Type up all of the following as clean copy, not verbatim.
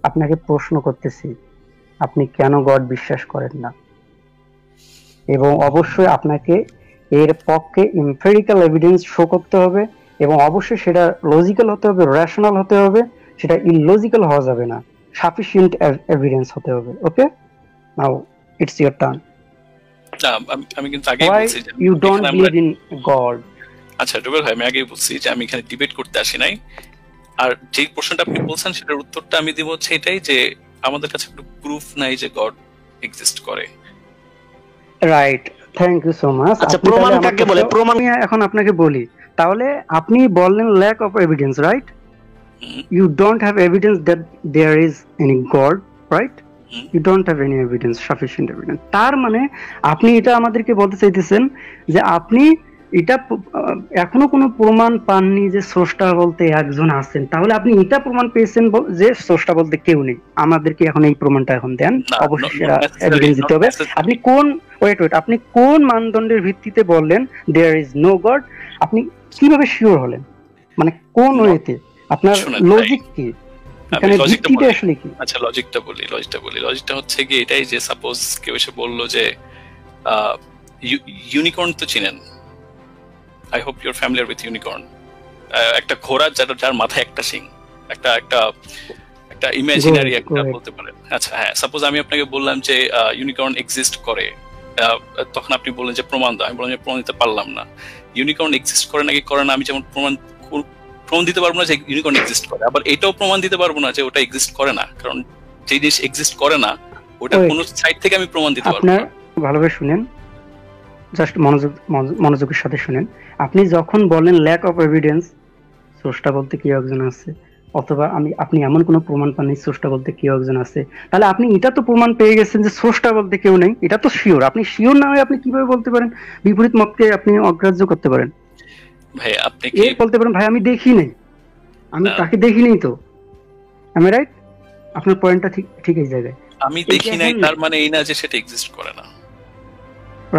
আপনাকে প্রশ্ন করতেছি, আপনি কেন গড বিশ্বাস করেন না? এবং অবশ্যই আপনাকে এর পক্ষে এমপিরিক্যাল এভিডেন্স শো করতে হবে, এবং অবশ্যই সেটা লজিক্যাল হতে হবে, রেশনাল হতে হবে, সেটা ইললজিক্যাল হওয়া যাবে না, সাফিসিয়েন্ট এভিডেন্স হতে হবে। ওকে, নাও ইটস ইওর টার্ন। আমি কিন্তু আগেই Why বলছি যে you don't এখানে আমরা believe in God? আচ্ছা রুবেল ভাই, আমি আগেই বলছি যে আমি এখানে ডিবেট করতে আসি নাই। আর যে প্রশ্নটা আপনি বলছেন সেটার উত্তরটা আমি দিব হচ্ছে এটাই যে আমাদের কাছে কোনো প্রুফ নাই যে গড এক্সিস্ট করে। Right, thank you so much. আচ্ছা, প্রমাণ কাকে বলে? প্রমাণ আমি এখন আপনাকে বলি, তাহলে আপনি বললেন lack of evidence, right? You don't have evidence that there is any God, right? You don't have any evidence, sufficient evidence. তার মানে আপনি এটা আমাদেরকে বলতে চাইতেছেন যে আপনি এটা এখনো কোনো প্রমাণ পাননি যে স্রষ্টা বলতে একজন আছেন। তাহলে আপনি এটা প্রমাণ পেয়েছেন যে স্রষ্টা বলতে কেউ নেই। আমাদেরকে এখন এই প্রমাণটা এখন দেন, অবশ্যই সেটা এভিডেন্স দিতে হবে। আপনি কোন আপনি কোন মানদণ্ডের ভিত্তিতে বললেন দেয়ার ইজ নো গড? আপনি কিভাবে শিওর হলেন? মানে কোন ওয়েতে? আপনার লজিক কি? এখানে ভিত্তিটা আসলে কি? আচ্ছা লজিকটা বলি। লজিকটা হচ্ছে কি এটাই যে সাপোজ কেউ এসে বললো যে ইউনিকর্ন তো চিনেন, I hope your familiar with unicorn. একটা ঘোড়া যার মাথায় একটা শিং, একটা একটা একটা ইমাজিনারি একটা বলতে পারেন। আচ্ছা হ্যাঁ, সাপোজ আমি আপনাকে বললাম যে ইউনিকর্ন এক্সিস্ট করে, তখন আপনি বললেন যে প্রমাণ দাও। আমি বললাম যে প্রমাণ দিতে পারলাম না। ইউনিকর্ন এক্সিস্ট করে নাকি করে না আমি যেমন প্রমাণ দিতে পারবো না যে ইউনিকর্ন এক্সিস্ট করে, আবার এটাও প্রমাণ দিতে পারবো না যে ওটা এক্সিস্ট করে না, কারণ যে জিনিস এক্সিস্ট করে না ওটা কোন সাইড থেকে আমি প্রমাণ দিতে পারবো না। ভালোভাবে শুনেন, জাস্ট মনোযোগের সাথে শুনেন। আপনি যখন বলেন ল্যাক অফ এভিডেন্স, স্রষ্টা বলতে কেউ একজন আছে, অথবা আপনি এমন কোনো প্রমাণ পাননি স্রষ্টা বলতে কেউ একজন আছে, তাহলে আপনি এটা তো প্রমাণ পেয়ে গেছেন যে স্রষ্টা বলতে কেউ নেই। এটা তো শিওর। আপনি শিওর না হয়ে আপনি কিভাবে বলতে পারেন বিপরীত মতকে আপনি অগ্রাহ্য করতে পারেন? ভাই আপনি কি বলতে পারেন ভাই আমি দেখি নাই, আমি তাকে দেখিনি তো, আমি রাইট? আপনার পয়েন্টটা ঠিক এই জায়গায়। আমি দেখি নাই তার মানে এই না যে সেটা এক্সিস্ট করে না।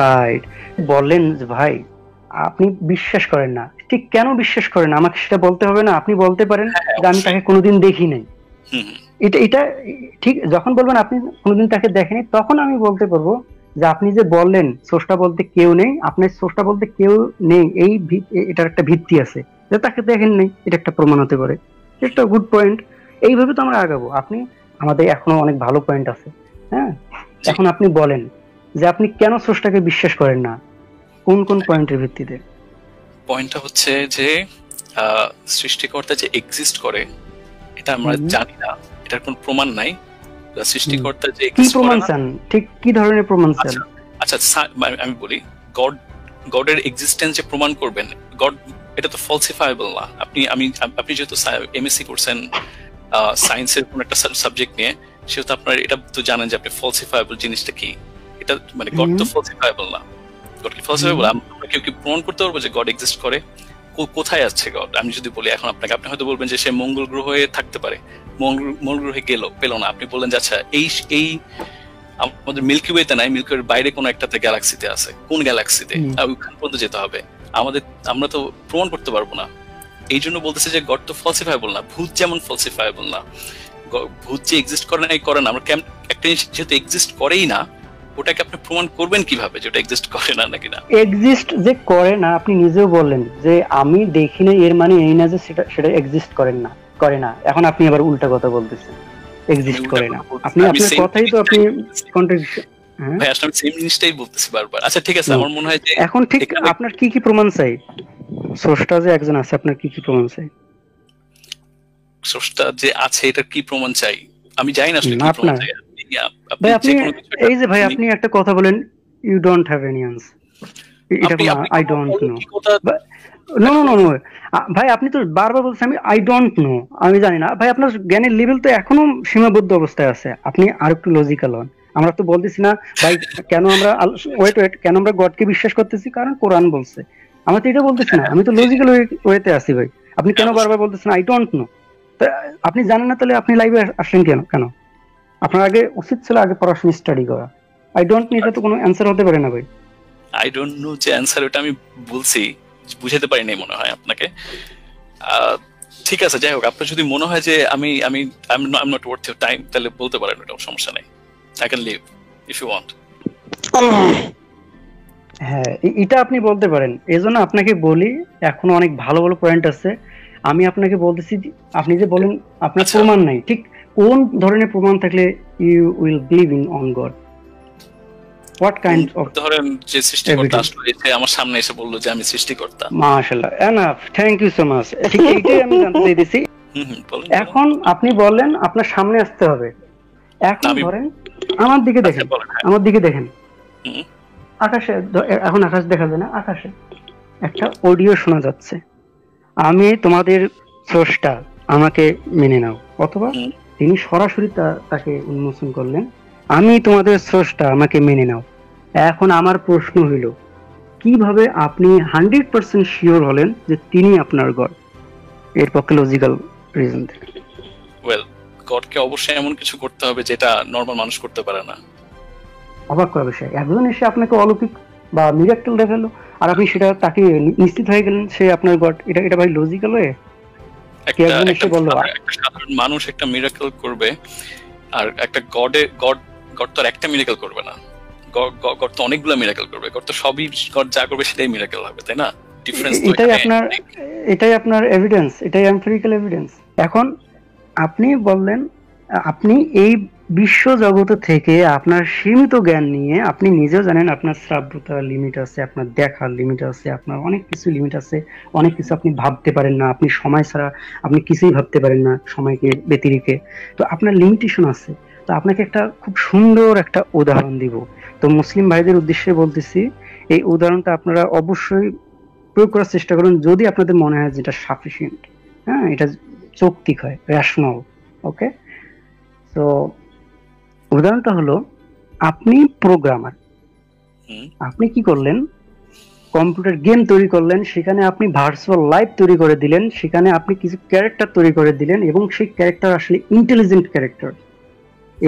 রাইট, বললেন যে ভাই আপনি বিশ্বাস করেন না। ঠিক কেন বিশ্বাস করেন আমাকে সেটা বলতে হবে না? আপনি বলতে পারেন যে আমি তাকে কোনোদিন দেখি নাই। এটা ঠিক। যখন বলবেন আপনি কোনোদিন তাকে দেখেনি, তখন আমি বলতে পারবো যে আপনি যে বললেন স্রষ্টা বলতে কেউ নেই, আপনার স্রষ্টা বলতে কেউ নেই এই এটার একটা ভিত্তি আছে যে তাকে দেখেন নেই, এটা একটা প্রমাণ হতে পারে। একটা গুড পয়েন্ট। এইভাবে তো আমরা আগাবো। আপনি আমাদের এখনো অনেক ভালো পয়েন্ট আছে। হ্যাঁ, এখন আপনি বলেন যে আপনি কেন স্রষ্টাকে বিশ্বাস করেন না, কোন কোন পয়েন্টের ভিত্তিতে? পয়েন্টটা হচ্ছে যে সৃষ্টিকর্তা যে এক্সিস্ট করে এটা আমরা জানি না, এটার কোনো প্রমাণ নাই। সৃষ্টিকর্তা যে কি প্রমাণ চান? ঠিক কি ধরনের প্রমাণ চান? আচ্ছা আমি বলি, গডের এক্সিস্টেন্স যে প্রমাণ করবেন, গড এটা তো ফলসিফায়েবল না। আপনি যেহেতু এমএসসি করছেন সায়েন্সের কোন একটা সাবজেক্ট নিয়ে, সেহেতু আপনার এটা তো জানেন যে আপনি ফলসিফায়েবল জিনিসটা কি। এটা মানে গড তো ফলসিফায়েবল না। গড কি ফলসিফায়েবল? আমরা কেউ কি প্রমাণ করতে পারবো যে গড এক্সিস্ট করে? কোথায় আছে গড? আমি যদি বলি এখন আপনাকে, আপনি হয়তো বলবেন যে সে মঙ্গল গ্রহে থাকতে পারে। মঙ্গল গ্রহে পেল না। আপনি বললেন যে আচ্ছা এই আমাদের মিল্কি ওয়েতে নাই, মিল্কি ওয়ের বাইরে কোনো একটাতে গ্যালাক্সিতে আছে। কোন গ্যালাক্সিতে? ওখান পর্যন্ত যেতে হবে। আমরা তো প্রমাণ করতে পারবো না। এই জন্য বলতেছে যে গড তো ফলসিফায়েবল না। ভূত যেমন ফলসিফায়েবল না, ভূত যে এক্সিস্ট করে না একটা জিনিস যেহেতু এক্সিস্ট করেই না, ওটাকে আপনি প্রমাণ করবেন কিভাবে যে ওটা এক্সিস্ট করে না নাকি না? এক্সিস্ট যে করে না আপনি নিজেও বললেন যে আমি দেখি না, এর মানে এই না যে সেটা এক্সিস্ট করে না। এখন আপনি আবার উল্টা কথা বলতেছেন, এক্সিস্ট করে না। আপনি আপনার কথাই তো আপনি কন্ট্রাডিকশন। ভাই আসলে আমি সেম জিনিসটাই বলতেছি বারবার। আচ্ছা ঠিক আছে, আমার মনে হয় যে এখন ঠিক আপনার কি কি প্রমাণ চাই? স্রষ্টা যে একজন আছে, আপনার কি কি প্রমাণ চাই? স্রষ্টা যে আছে এটা কি প্রমাণ চাই? আমি জানি না আসলে কি প্রমাণ চাই। ভাই আপনি এই যে ভাই আপনি একটা কথা বলেন, you don't have any answer. এটা I don't know. No no no ভাই, আপনি তো বারবার বলছেন আমি আই ডোন্ট নো, আমি জানি না। ভাই আপনার জ্ঞানের লেভেল তো এখনো সীমাবদ্ধ অবস্থায় আছে। আপনি আর একটু লজিক্যাল হন। আমরা তো বলতেছি না ভাই কেন আমরা কেন আমরা গডকে বিশ্বাস করতেছি, কারণ কোরআন বলছে। আমরা তো এটা বলতেছি না, আমি তো লজিক্যাল ওয়েতে আছি ভাই। আপনি কেন বারবার বলতেছেন আই ডোন্ট নো? আপনি জানেন না, তাহলে আপনি লাইভে আসলেন কেন? আপনার আগে উচিত ছিল আগে পড়াশোনা স্টাডি করা। আই ডোন্ট নো এটা তো কোনো অ্যানসার হতে পারে না ভাই। আই ডোন্ট নো যে অ্যানসার, ওটা আমি বলছি, বুঝাতে পারি নাই মনে হয় আপনাকে। ঠিক আছে, যাই হোক, আপনার যদি মনে হয় যে আমি আমি I am not worth your time, তাহলে বলতে পারেন, ওটা সমস্যা নাই, I can leave if you want. হ্যাঁ, এটা আপনি বলতে পারেন। এজন্য আপনাকে বলি, এখনো অনেক ভালো ভালো পয়েন্ট আছে। আমি আপনাকে বলতেছি, আপনি যে বলেন আপনার প্রমাণ নাই, ঠিক কোন ধরনের প্রমাণ থাকলে you will believe in on God? What kind of? ধরেন যে সৃষ্টিকর্তা আসলে এসে আমার সামনে এসে বলল যে আমি সৃষ্টিকর্তা। মাশাআল্লাহ, enough, thank you so much. ঠিক এইটাই আমি জানতে চাইতেছি। এখন আপনি বললেন আপনার সামনে আসতে হবে। এখন ধরেন আমার দিকে দেখেন, আমার দিকে দেখেন, আকাশে, এখন আকাশ দেখা যায় না, আকাশে একটা অডিও শোনা যাচ্ছে, আমি তোমাদের স্রষ্টা, আমাকে মেনে নাও, অথবা তিনি সরাসরি তাকে উন্মোচন করলেন, আমি তোমাদের স্রষ্টা, আমাকে মেনে নাও। এখন আমার প্রশ্ন হইল, কিভাবে আপনি 100% শিওর হলেন যে তিনি আপনার গড? এর পক্ষে লজিক্যাল রিজন থেকে। ওয়েল, গডকে অবশ্যই এমন কিছু করতে হবে যেটা নরমাল মানুষ করতে পারে না। অবাক করা বিষয়, একজন এসে আপনাকে অলৌকিক বা মিরাক্কেল দেখালো আর আপনি সেটা তাকে নিশ্চিত হয়ে গেলেন সে আপনার গড। এটা ভাই লজিক্যাল হয়ে? একজন এসে বলল একটা সাধারণ মানুষ একটা মিরাক্কেল করবে, আর একটা গড তো একটা মিরাক্কেল করবে না, গড তো অনেকগুলো মিরাক্কেল করবে। গড তো সবই, গড যা করবে সেটাই মিরাক্কেল হবে, তাই না? ডিফারেন্স তো এটাই আপনার এভিডেন্স, এটাই এমপিরিক্যাল এভিডেন্স। এখন আপনি বললেন আপনি এই বিশ্ব জগৎ থেকে আপনার সীমিত জ্ঞান নিয়ে, আপনি নিজেও জানেন আপনার শ্রাব্যতার লিমিট আছে, আপনার দেখার লিমিট আছে, আপনার অনেক কিছু লিমিট আছে, অনেক কিছু আপনি ভাবতে পারেন না, আপনি সময় ছাড়া আপনি কিছুই ভাবতে পারেন না, সময়কে ব্যতিরেকে, তো আপনার লিমিটেশন আছে। তো আপনাকে একটা খুব সুন্দর একটা উদাহরণ দিব। তো মুসলিম ভাইদের উদ্দেশ্যে বলতেছি, এই উদাহরণটা আপনারা অবশ্যই প্রয়োগ করার চেষ্টা করুন যদি আপনাদের মনে হয় যেটা সাফিসিয়েন্ট, হ্যাঁ, এটা যৌক্তিক হয়, রেশনাল। ওকে, তো উদাহরণটা হলো, আপনি প্রোগ্রামার, আপনি কি করলেন, কম্পিউটার গেম তৈরি করলেন, সেখানে আপনি ভার্চুয়াল লাইফ তৈরি করে দিলেন, সেখানে আপনি কিছু ক্যারেক্টার তৈরি করে দিলেন, এবং সেই ক্যারেক্টার আসলে ইন্টেলিজেন্ট ক্যারেক্টার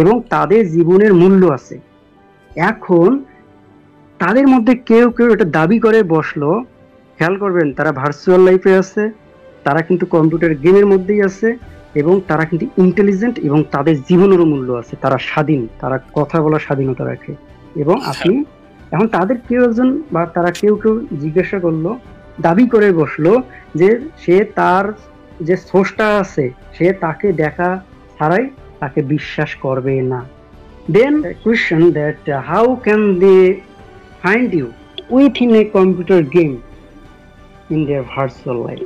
এবং তাদের জীবনের মূল্য আছে। এখন তাদের মধ্যে কেউ কেউ এটা দাবি করে বসলো, খেয়াল করবেন তারা ভার্চুয়াল লাইফে আছে, তারা কিন্তু কম্পিউটার গেমের মধ্যেই আছে, এবং তারা কিন্তু ইন্টেলিজেন্ট এবং তাদের জীবনেরও মূল্য আছে, তারা স্বাধীন, তারা কথা বলার স্বাধীনতা রাখে। এবং আপনি এখন তাদের কেউ একজন বা তারা কেউ কেউ জিজ্ঞাসা করলো, দাবি করে বসলো যে সে তার যে স্রষ্টা আছে সে তাকে দেখা ছাড়াই তাকে বিশ্বাস করবে না। Then question that how can they find you within a computer game in their virtual life?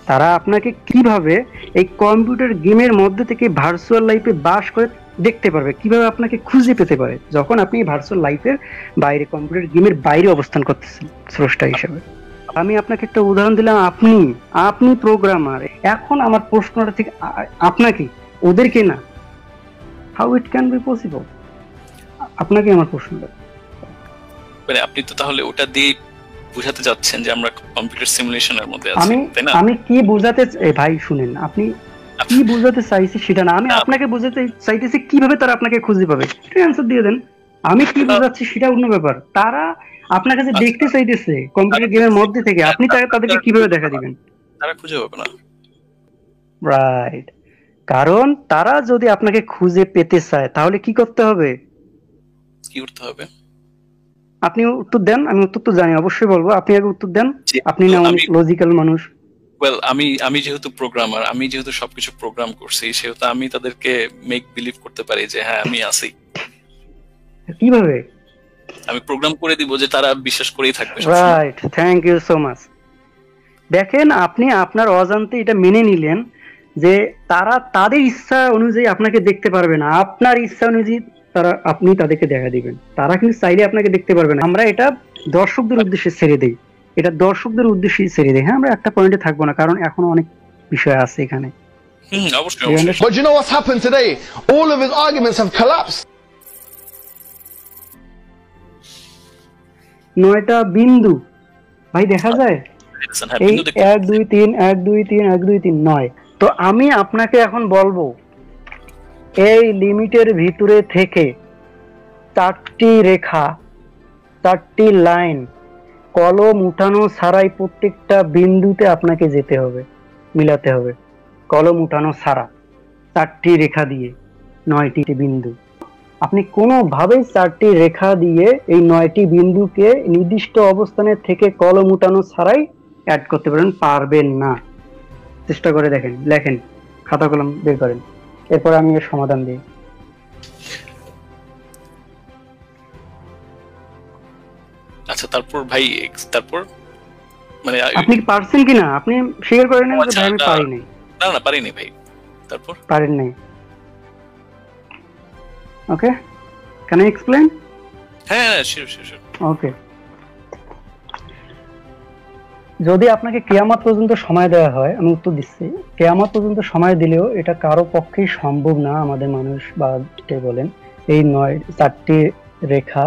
তারা আপনাকে কিভাবে এই কম্পিউটার গেমের মধ্যে থেকে ভার্চুয়াল লাইফে বাস করে দেখতে পারবে, কিভাবে আপনাকে খুঁজে পেতে পারে যখন আপনি ভার্চুয়াল লাইফের বাইরে, কম্পিউটার গেমের বাইরে অবস্থান করতেছেন স্রষ্টা হিসেবে? আমি আপনাকে একটা উদাহরণ দিলাম, আপনি প্রোগ্রামার। এখন আমার প্রশ্নটা ঠিক আপনাকে, ওদেরকে না। How it can be possible? আপনাকে আমার প্রশ্নটা। মানে আপনি তো তাহলে ওটা দিয়ে বুঝাতে যাচ্ছেন যে আমরা কম্পিউটার সিমুলেশনের মধ্যে আছি, তাই না? আমি কি বোঝাতে ভাই শুনেন, আপনি কি বোঝাতে চাইছি সেটা না, আমি আপনাকে বোঝাতে চাইতেছি কিভাবে তারা আপনাকে খুঁজে পাবে, এটা অ্যানসার দিয়ে দেন। আমি কি বোঝাচ্ছি সেটা অন্য ব্যাপার। তারা আপনার কাছে দেখতে চাইতেছে কম্পিউটার গেমের মধ্যে থেকে, আপনি তাদেরকে কিভাবে দেখা দিবেন? তারা খুঁজে পাবে না। রাইট, কারণ তারা যদি আপনাকে খুঁজে পেতে চায় তাহলে কি করতে হবে? কি করতে হবে? আপনি উত্তর দেন। আমি উত্তর তো জানি, অবশ্যই বলবো, আপনি আগে উত্তর দেন। আপনি না অনেক লজিক্যাল মানুষ। ওয়েল, আমি যেহেতু প্রোগ্রামার, আমি যেহেতু সবকিছু প্রোগ্রাম করছি, সেহেতু আমি তাদেরকে মেক বিলিভ করতে পারি যে হ্যাঁ আমি আছি। কিভাবে? আমি প্রোগ্রাম করে দিব যে তারা বিশ্বাস করেই থাকবে। Right, thank you so much. দেখেন, আপনি আপনার অজান্তে এটা মেনে নিলেন যে তারা তাদের ইচ্ছা অনুযায়ী আপনাকে দেখতে পারবে না, আপনার ইচ্ছা অনুযায়ী আপনি তাদেরকে দেখা দিবেন। তারা কিন্তু চাইলে আপনাকে দেখতে পারবে না। আমরা এটা দর্শকদের উদ্দেশ্যে ছেড়ে দেই, এটা দর্শকদের উদ্দেশ্যে ছেড়ে দেই। হ্যাঁ, আমরা একটা পয়েন্টে থাকবো না, কারণ এখনো অনেক বিষয় আছে এখানে। But you know what's happened today? All of his arguments have collapsed. 9টা বিন্দু ভাই দেখা যায়, এই 1 2 3 1 2 3 1 2 3 9। তো আমি আপনাকে এখন বলবো, এই লিমিটের ভিতরে থেকে 4টি রেখা, 4টি লাইন, কলম উঠানো ছাড়াই প্রত্যেকটা বিন্দুতে আপনাকে যেতে হবে। মিলাতে হবে কলম উঠানো ছাড়া, 4টি রেখা দিয়ে 9টি বিন্দু। আপনি কোনোভাবেই 4টি রেখা দিয়ে এই 9টি বিন্দুকে নির্দিষ্ট অবস্থানে থেকে কলম উঠানো ছাড়াই অ্যাড করতে পারবেন না। চেষ্টা করে দেখেন, লেখেন, খাতা কলম বের করেন, এরপর আমি এর সমাধান দিই। আচ্ছা, তারপর ভাই, তারপর মানে আপনি পারছেন কিনা আপনি স্বীকার করে নেন যে আমি পারি নাই। না পারিনি ভাই, তারপর পারেন নাই। ওকে, ক্যান আই এক্সপ্লেইন? হ্যাঁ, শিওর। ওকে, যদি আপনাকে কিয়ামত পর্যন্ত সময় দেওয়া হয়, আমি উত্তর দিচ্ছি, কিয়ামত পর্যন্ত সময় দিলেও এটা কারো পক্ষেই সম্ভব না, আমাদের মানুষ বা কে বলেন, এই 4টি রেখা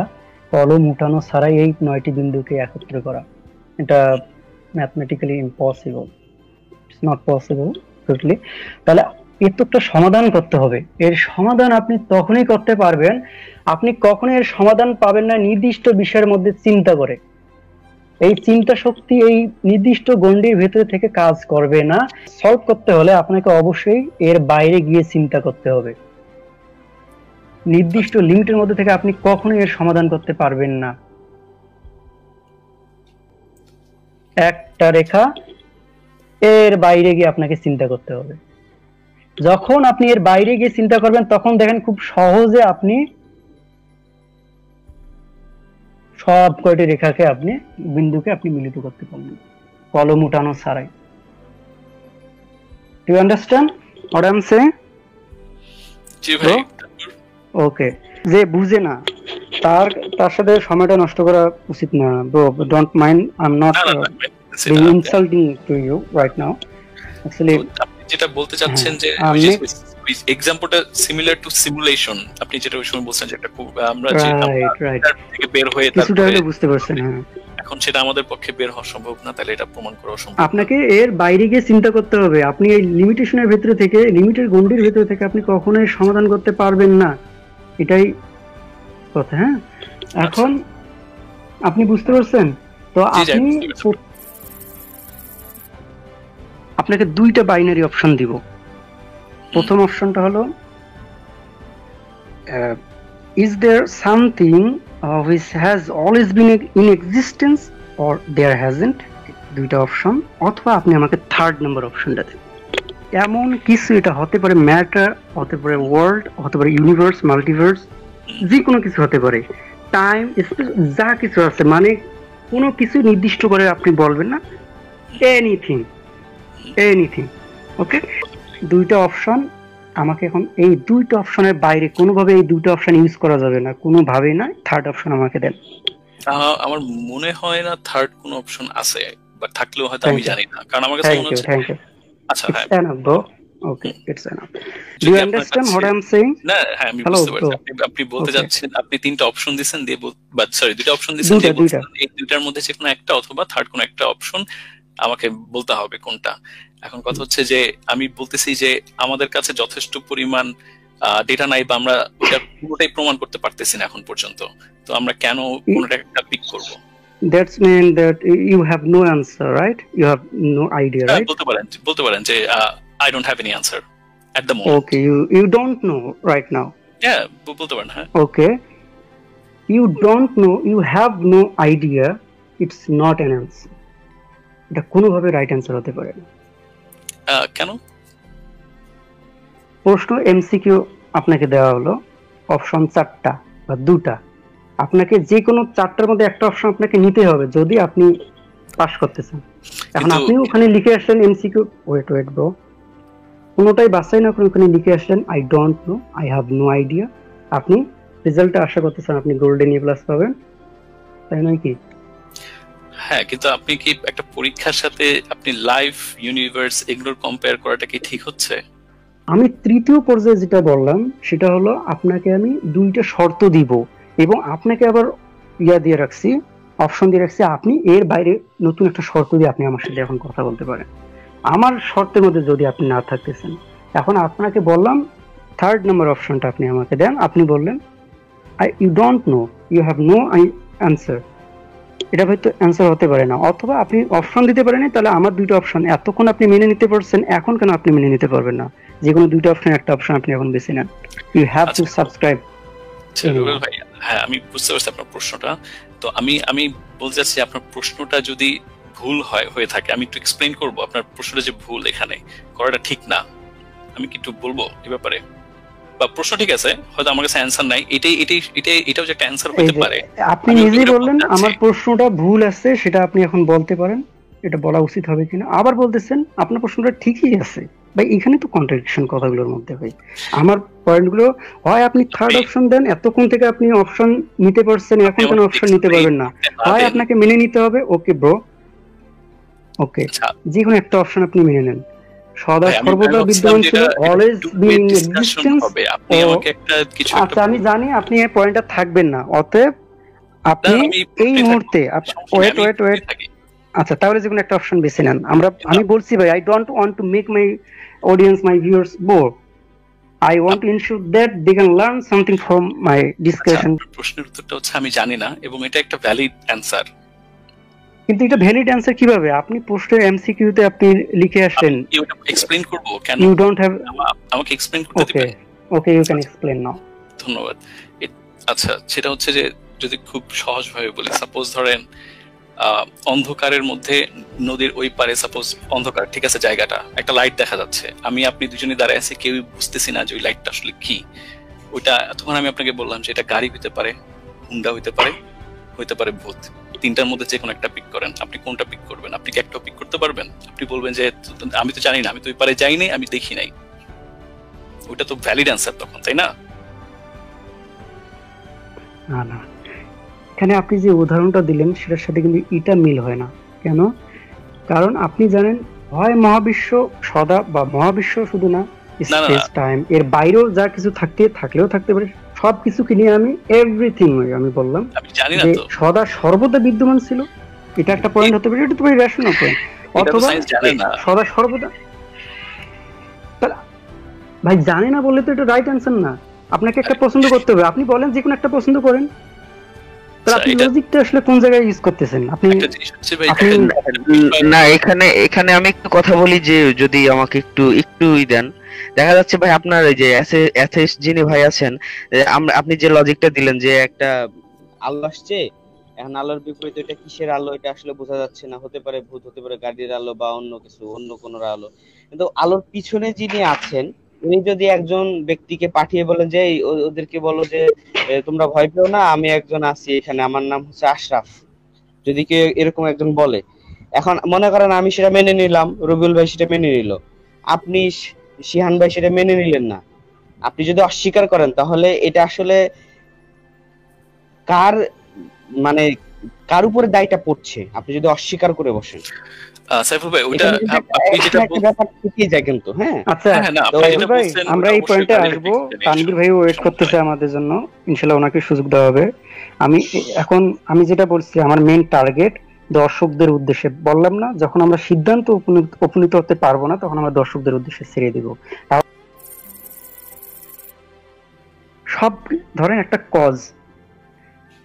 কলম উঠানো ছাড়াই এই 9টি বিন্দুকে একত্র করা। এটা mathematically impossible, it's not possible totally. তাহলে এর তো একটা সমাধান করতে হবে। এর সমাধান আপনি তখনই করতে পারবেন, আপনি কখনো এর সমাধান পাবেন না নির্দিষ্ট বিষয়ের মধ্যে চিন্তা করে। এই চিন্তা শক্তি এই নির্দিষ্ট গণ্ডির ভেতরে থেকে কাজ করবে না। সলভ করতে হলে আপনাকে অবশ্যই এর বাইরে গিয়ে চিন্তা করতে হবে। নির্দিষ্ট লিমিটের মধ্যে থেকে আপনি কখনোই এর সমাধান করতে পারবেন না। একটা রেখা, এর বাইরে গিয়ে আপনাকে চিন্তা করতে হবে। যখন আপনি এর বাইরে গিয়ে চিন্তা করবেন, তখন দেখেন খুব সহজে আপনি সব কয়টি রেখাকে আপনি বিন্দুকে আপনি মিলিত করতে পারবেন কলম উঠানো ছাড়াই। Do you understand what I am saying? জি ভাই। ওকে, যে বুঝে না তার সাথে সময়টা নষ্ট করা উচিত না। Bro, don't mind, I am not insulting to you right now. Actually আপনি যেটা বলতে চাচ্ছেন যে এক্সাম্পলটা সিমিলার টু সিমুলেশন, আপনি যেটা ওই সময় বলছেন যেটা খুব আমরা যে থেকে বের হয়ে তারপরে বুঝতে পারছেন। হ্যাঁ, এখন সেটা আমাদের পক্ষে বের হওয়া সম্ভব না, তাহলে এটা প্রমাণ করা সম্ভব। আপনাকে এর বাইরে গিয়ে চিন্তা করতে হবে। আপনি এই লিমিটেশনের ভিতরে থেকে, লিমিটের গণ্ডির ভিতরে থেকে আপনি কখনোই সমাধান করতে পারবেন না, এটাই কথা। হ্যাঁ, এখন আপনি বুঝতে পারছেন তো? আপনি আপনাকে 2টা বাইনারি অপশন দিব। প্রথম অপশনটা হলো is there something which has always been in existence or there hasn't, 2টা অপশন। অথবা আপনি আমাকে 3rd নাম্বার অপশনটা দেন, এমন কিছু, এটা হতে পারে ম্যাটার, হতে পারে ওয়ার্ল্ড, হতে পারে ইউনিভার্স, মাল্টিভার্স, যে কোনো কিছু হতে পারে, টাইম, স্পেস, যা কিছু আছে, মানে কোনো কিছু নির্দিষ্ট করে আপনি বলবেন না, এনিথিং। ওকে, 2টা অপশন আমাকে এখন, এই 2টা অপশনের বাইরে কোনোভাবে এই 2টা অপশন ইউজ করা যাবে না, কোনোভাবেই না। 3rd অপশন আমাকে দেন। আমার মনে হয় না 3rd কোনো অপশন আছে, বা থাকলেও হয়তো আমি জানি না, কারণ আমার কাছে মনে হচ্ছে। আচ্ছা, হ্যাঁ, okay, it's enough. Do you understand what I am saying? না, হ্যাঁ, আমি বুঝতে পারছি। আপনি বলতে যাচ্ছেন, আপনি 3টা অপশন দিবেন, সরি 2টা অপশন দিবেন, এই 2টার মধ্যে যে কোনো একটা অথবা 3rd কোনো একটা অপশন আমাকে বলতে হবে কোনটা। এখন কথা হচ্ছে যে আমি বলতেছি যে আমাদের কাছে যথেষ্ট পরিমাণ ডেটা নাই, বা আমরা ওটা পুরোটাই প্রমাণ করতে পারতেছি না এখন পর্যন্ত, তো আমরা কেন কোনটা একটা পিক করব? That's mean that you have no answer, right? You have no idea, right? বলতে পারেন যে I don't have any answer at the moment. Okay, you don't know right now. Yeah, বলতে পারেন। হ্যাঁ, okay, you don't know, you have no idea, it's not an answer. এটা কোনোভাবে right answer হতে পারে না। কেন? প্রশ্ন এমসিকিউ আপনাকে দেওয়া হলো, অপশন 4টা বা 2টা, আপনাকে যে কোনো 4টার মধ্যে একটা অপশন আপনাকে নিতে হবে যদি আপনি পাস করতে চান। এখন আপনি ওখানে লিখে আসলেন এমসিকিউ, ওয়েট ব্রো, কোনোটাই বাছাই না করে ওখানে লিখে আসলেন I don't know, I have no idea. আপনি রেজাল্টটা আশা করতেছেন আপনি গোল্ডেন এ প্লাস পাবেন, তাই নয় কি? হ্যাঁ, কিন্তু আপনি কি একটা পরীক্ষার সাথে আপনি লাইভ ইউনিভার্স এগুলোর কম্পেয়ার করাটা কি ঠিক হচ্ছে? আমি 3য় পর্যায়ে যেটা বললাম সেটা হলো আপনাকে আমি 2টা শর্ত দিব, এবং আপনাকে আবার দিয়ে রাখছি, অপশন দিয়ে রাখছি, আপনি এর বাইরে নতুন একটা শর্ত দিয়ে আপনি আমার সাথে এখন কথা বলতে পারেন। আমার শর্তের মধ্যে যদি আপনি না থাকতেছেন, এখন আপনাকে বললাম 3rd নাম্বার অপশনটা আপনি আমাকে দেন। আপনি বললেন you don't know, you have no answer, এটা হয়তো অ্যান্সার হতে পারে না। অথবা আপনি অপশন দিতে পারেন, তাহলে আমার দুইটা অপশন এতক্ষণ আপনি মেনে নিতে পারছেন, এখন কেন আপনি মেনে নিতে পারবেন না? যে কোনো দুইটা অপশন একটা অপশন আপনি এখন বেছে নেন। You have to subscribe. Rubel ভাই, হ্যাঁ আমি বুঝতে পারছি আপনার প্রশ্নটা। তো আমি বলতে চাচ্ছি আপনার প্রশ্নটা যদি ভুল হয়ে থাকে, আমি একটু এক্সপ্লেইন করব আপনার প্রশ্নটা যে ভুল এখানে করাটা ঠিক না। আমি কি একটু বলবো এই ব্যাপারে? বা প্রশ্ন ঠিক আছে, হয়তো আমার কাছে অ্যানসার নাই, এটাও যে একটা অ্যানসার হতে পারে। আপনি নিজেই বললেন আমার প্রশ্নটা ভুল আছে, সেটা আপনি এখন বলতে পারেন, এটা বলা উচিত হবে কিনা। আবার বলতেছেন আপনার প্রশ্নটা ঠিকই আছে। ভাই এখানে তো কন্ট্রাডিকশন কথাগুলোর মধ্যে। ভাই আমার পয়েন্টগুলো হয় আপনি থার্ড অপশন দেন, এতক্ষণ থেকে আপনি অপশন নিতে পারছেন, এখন কেন অপশন নিতে পারবেন না? হয় আপনাকে মেনে নিতে হবে, ওকে ব্রো, ওকে, যে কোনো একটা অপশন আপনি মেনে নেন। সদা সর্বদা বিদ্যমান ছিল, অলওয়েজ বিন ইন এক্সিস্টেন্স। আচ্ছা আমি জানি আপনি এই পয়েন্টটা থাকবেন না, অতএব আপনি এই মুহূর্তে ওয়েট আচ্ছা তাহলে যে কোনো একটা অপশন বেছে নেন। আমি বলছি ভাই, I don't want to make my audience, my viewers bore. I want to ensure that they can learn something from my discussion. প্রশ্নের উত্তরটা হচ্ছে আমি জানি না, এবং এটা একটা ভ্যালিড অ্যানসার। কিন্তু এটা ভ্যালিড অ্যানসার কিভাবে? আপনি প্রশ্নের এমসিকিউ তে আপনি লিখে আসেন। এটা এক্সপ্লেইন করব কেন? You don't have, আমাকে এক্সপ্লেইন করতে দিবেন? ওকে ইউ ক্যান এক্সপ্লেইন নাও। ধন্যবাদ। আচ্ছা সেটা হচ্ছে যে যদি খুব সহজভাবে বলি, সাপোজ ধরেন অন্ধকারের মধ্যে নদীর ওই পারে, সাপোজ অন্ধকার, ঠিক আছে, জায়গাটা একটা লাইট দেখা যাচ্ছে, আমি আপনি দুজনে দাঁড়ায় আছি, কেউই বুঝতেছি না যে ওই লাইটটা আসলে কি। ওইটা তখন আমি আপনাকে বললাম যে এটা গাড়ি হইতে পারে, হুন্ডা হইতে পারে ভূত। তিনটার মধ্যে যে কোনো একটা পিক করেন, আপনি কোনটা পিক করবেন? আপনি কি একটা পিক করতে পারবেন? আপনি বলবেন যে আমি তো জানি না, আমি তো ওই পারে যাই নাই, আমি দেখি নাই। ওইটা তো ভ্যালিড অ্যান্সার তখন, তাই না? না, এখানে আপনি যে উদাহরণটা দিলেন সেটার সাথে কিন্তু এটা মিল হয় না। কেন? কারণ আপনি জানেন, হয় মহাবিশ্ব সদা, বা মহাবিশ্ব শুধু না, স্পেস টাইম এর বাইরেও যা কিছু থাকলেও থাকতে পারে, সবকিছুকে নিয়ে আমি এভরিথিং আমি বললাম যে সদা সর্বদা বিদ্যমান ছিল। এটা একটা পয়েন্ট হতে পারে, এটা তো ভাই রেশনাল পয়েন্ট। অথবা সদা সর্বদা, ভাই জানি না বললে তো এটা রাইট অ্যান্সার না। আপনাকে একটা পছন্দ করতে হবে, আপনি বলেন যে কোনো একটা পছন্দ করেন। আপনি লজিকটা আসলে কোন জায়গায় ইউজ করতেছেন? আপনি না, এখানে আমি একটু কথা বলি, যে যদি আমাকে একটুই দেন। দেখা যাচ্ছে ভাই আপনার এই যে অ্যাথেইস্ট যিনি ভাই আছেন, আপনি যে লজিকটা দিলেন যে একটা আলো আসছে, এখন আলোর বিপরীতে এটা কিসের আলো এটা আসলে বোঝা যাচ্ছে না, হতে পারে ভূত, হতে পারে গাড়ির আলো, বা অন্য কিছু, অন্য কোনো আলো। কিন্তু আলোর পিছনে যিনি আছেন, উনি যদি একজন ব্যক্তিকে পাঠিয়ে বলেন যে ওদেরকে বলো যে তোমরা ভয় পেও না, আমি একজন আছি এখানে, আমার নাম হচ্ছে আশরাফ, যদি কেউ এরকম একজন বলে, এখন মনে করেন আমি সেটা মেনে নিলাম, রবিউল ভাই সেটা মেনে নিল, আপনি শিহান ভাই সেটা মেনে নিলেন না। আপনি যদি অস্বীকার করেন, তাহলে এটা আসলে কার উপরে দায়টা পড়ছে? আপনি যদি অস্বীকার করে বসেন, সাইফুল ভাই, ওটা আপনি যেটা ব্যাপার ঠিকই যায় কিন্তু। হ্যাঁ আচ্ছা ভাই, আমরা এই পয়েন্টে আসবো। তানভীর ভাই ওয়েট করতেছে আমাদের জন্য, ইনশাআল্লাহ ওনাকে সুযোগ দেওয়া হবে। আমি যেটা বলছি, আমার মেইন টার্গেট দর্শকদের উদ্দেশ্যে। বললাম না, যখন আমরা সিদ্ধান্ত উপনীত হতে পারবো না, তখন আমরা দর্শকদের উদ্দেশ্যে ছেড়ে দিব। সব ধরেন একটা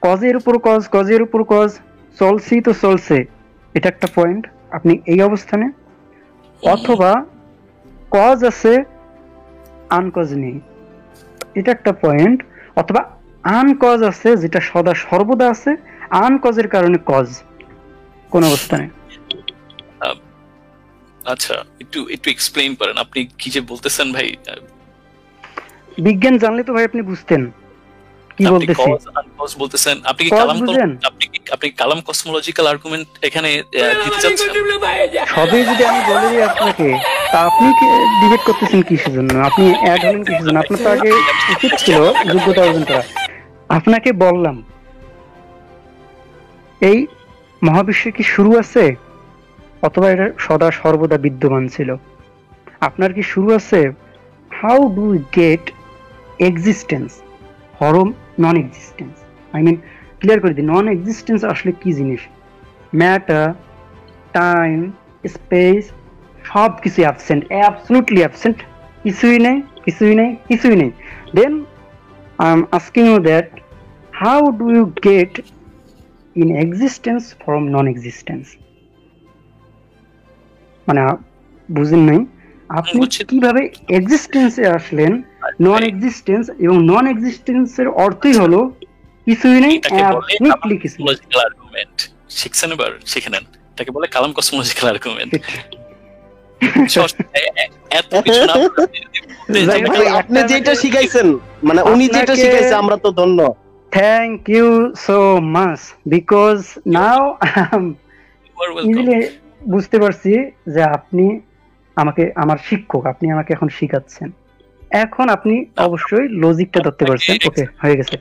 কজের উপর কজ চলছে, এটা একটা পয়েন্ট আপনি এই অবস্থানে। অথবা কজ আছে, আনকজ নেই, এটা একটা পয়েন্ট। অথবা আনকজ আছে, যেটা সদা সর্বদা আছে, আনকজের কারণে কজ কোন অবস্থানে। আচ্ছা একটু এক্সপ্লেইন করেন, আপনি কি যে বলতেছেন ভাই? বিজ্ঞান জানলে তো ভাই আপনি বুঝতেন কি বলতেছি। কজ বলতেছেন আপনি, আপনি কালাম কসমোলজিক্যাল আর্গুমেন্ট এখানে দিতে চাচ্ছেন? সবই যদি আমি বলে দিই আপনাকে, তা আপনি ডিবেট করতেছেন কিসের জন্য? আপনি অ্যাড হলেন কিসের জন্য? আপনার তো আগে উচিত ছিল যোগ্যতা অর্জন করা। আপনাকে বললাম, এই মহাবিশ্বের কি শুরু আছে, অথবা এটা সদা সর্বদা বিদ্যমান ছিল? আপনার কি শুরু আছে? How do we get existence form non existence? Clear করে দিই, নন এক্সিস্টেন্স আসলে কি জিনিস? ম্যাটার, টাইম, স্পেস সব কিছু অ্যাবসেন্ট, অ্যাবসলিউটলি অ্যাবসেন্ট, কিছুই নেই। Then I am asking you that how do you get in existence from non-existence. মানে বুঝেন নাই আপনি কিভাবে এক্সিস্টেন্সে আসলেন, নন এক্সিস্টেন্স, এবং নন এক্সিস্টেন্সের অর্থই হলো কিছুই নেই, অ্যাবসলিউটলি কিছু লজিক্যাল আর্গুমেন্ট। শিখছেন এবার শিখে নেন, এটাকে বলে কালাম কসমোলজিক্যাল আর্গুমেন্ট। আপনি যেটা শিখাইছেন, মানে উনি যেটা শিখাইছে আমরা তো ধন্য। Thank you so much, because now easily বুঝতে পারছি যে আপনি আমাকে, আমার শিক্ষক, আপনি আমাকে এখন শিখাচ্ছেন। এখন আপনি অবশ্যই লজিকটা ধরতে পারছেন। ওকে, হয়ে গেছে।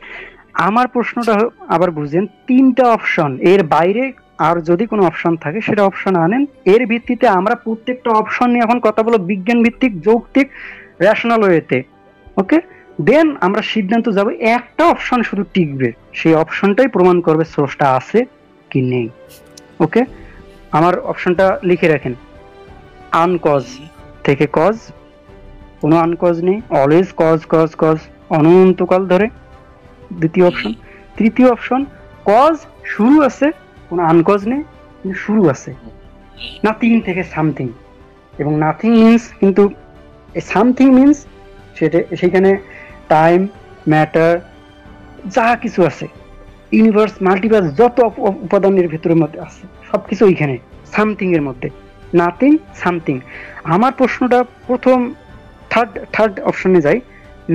আমার প্রশ্নটা আবার বুঝেন, 3টা অপশন, এর বাইরে আর যদি কোনো অপশন থাকে সেটা অপশন আনেন, এর ভিত্তিতে আমরা প্রত্যেকটা অপশন নিয়ে এখন কথা বলবো বিজ্ঞান ভিত্তিক, যৌক্তিক, রেশনাল ওয়েতে। ওকে, দেন আমরা সিদ্ধান্ত যাব একটা অপশন শুধু টিকবে, সেই অপশনটাই প্রমাণ করবে সোর্সটা আছে কি নেই। ওকে, আমার অপশনটা লিখে রাখেন, আনকজ থেকে কজ, কোনো আনকজ নেই, অলওয়েজ কজ কজ কজ অনন্তকাল ধরে, দ্বিতীয় অপশন। তৃতীয় অপশন, কজ শুরু আছে, কোনো আনকজ নেই কিন্তু শুরু আছে, নাথিং থেকে সামথিং, এবং নাথিং মিনস কিন্তু সামথিং মিনস সেখানে টাইম, ম্যাটার, যা কিছু আছে, ইউনিভার্স, মাল্টিভার্স, যত উপাদানের ভিতরের মধ্যে আছে সবকিছু ওইখানে সামথিং এর মধ্যে, নাথিং সামথিং। আমার প্রশ্নটা প্রথম থার্ড অপশনে যাই,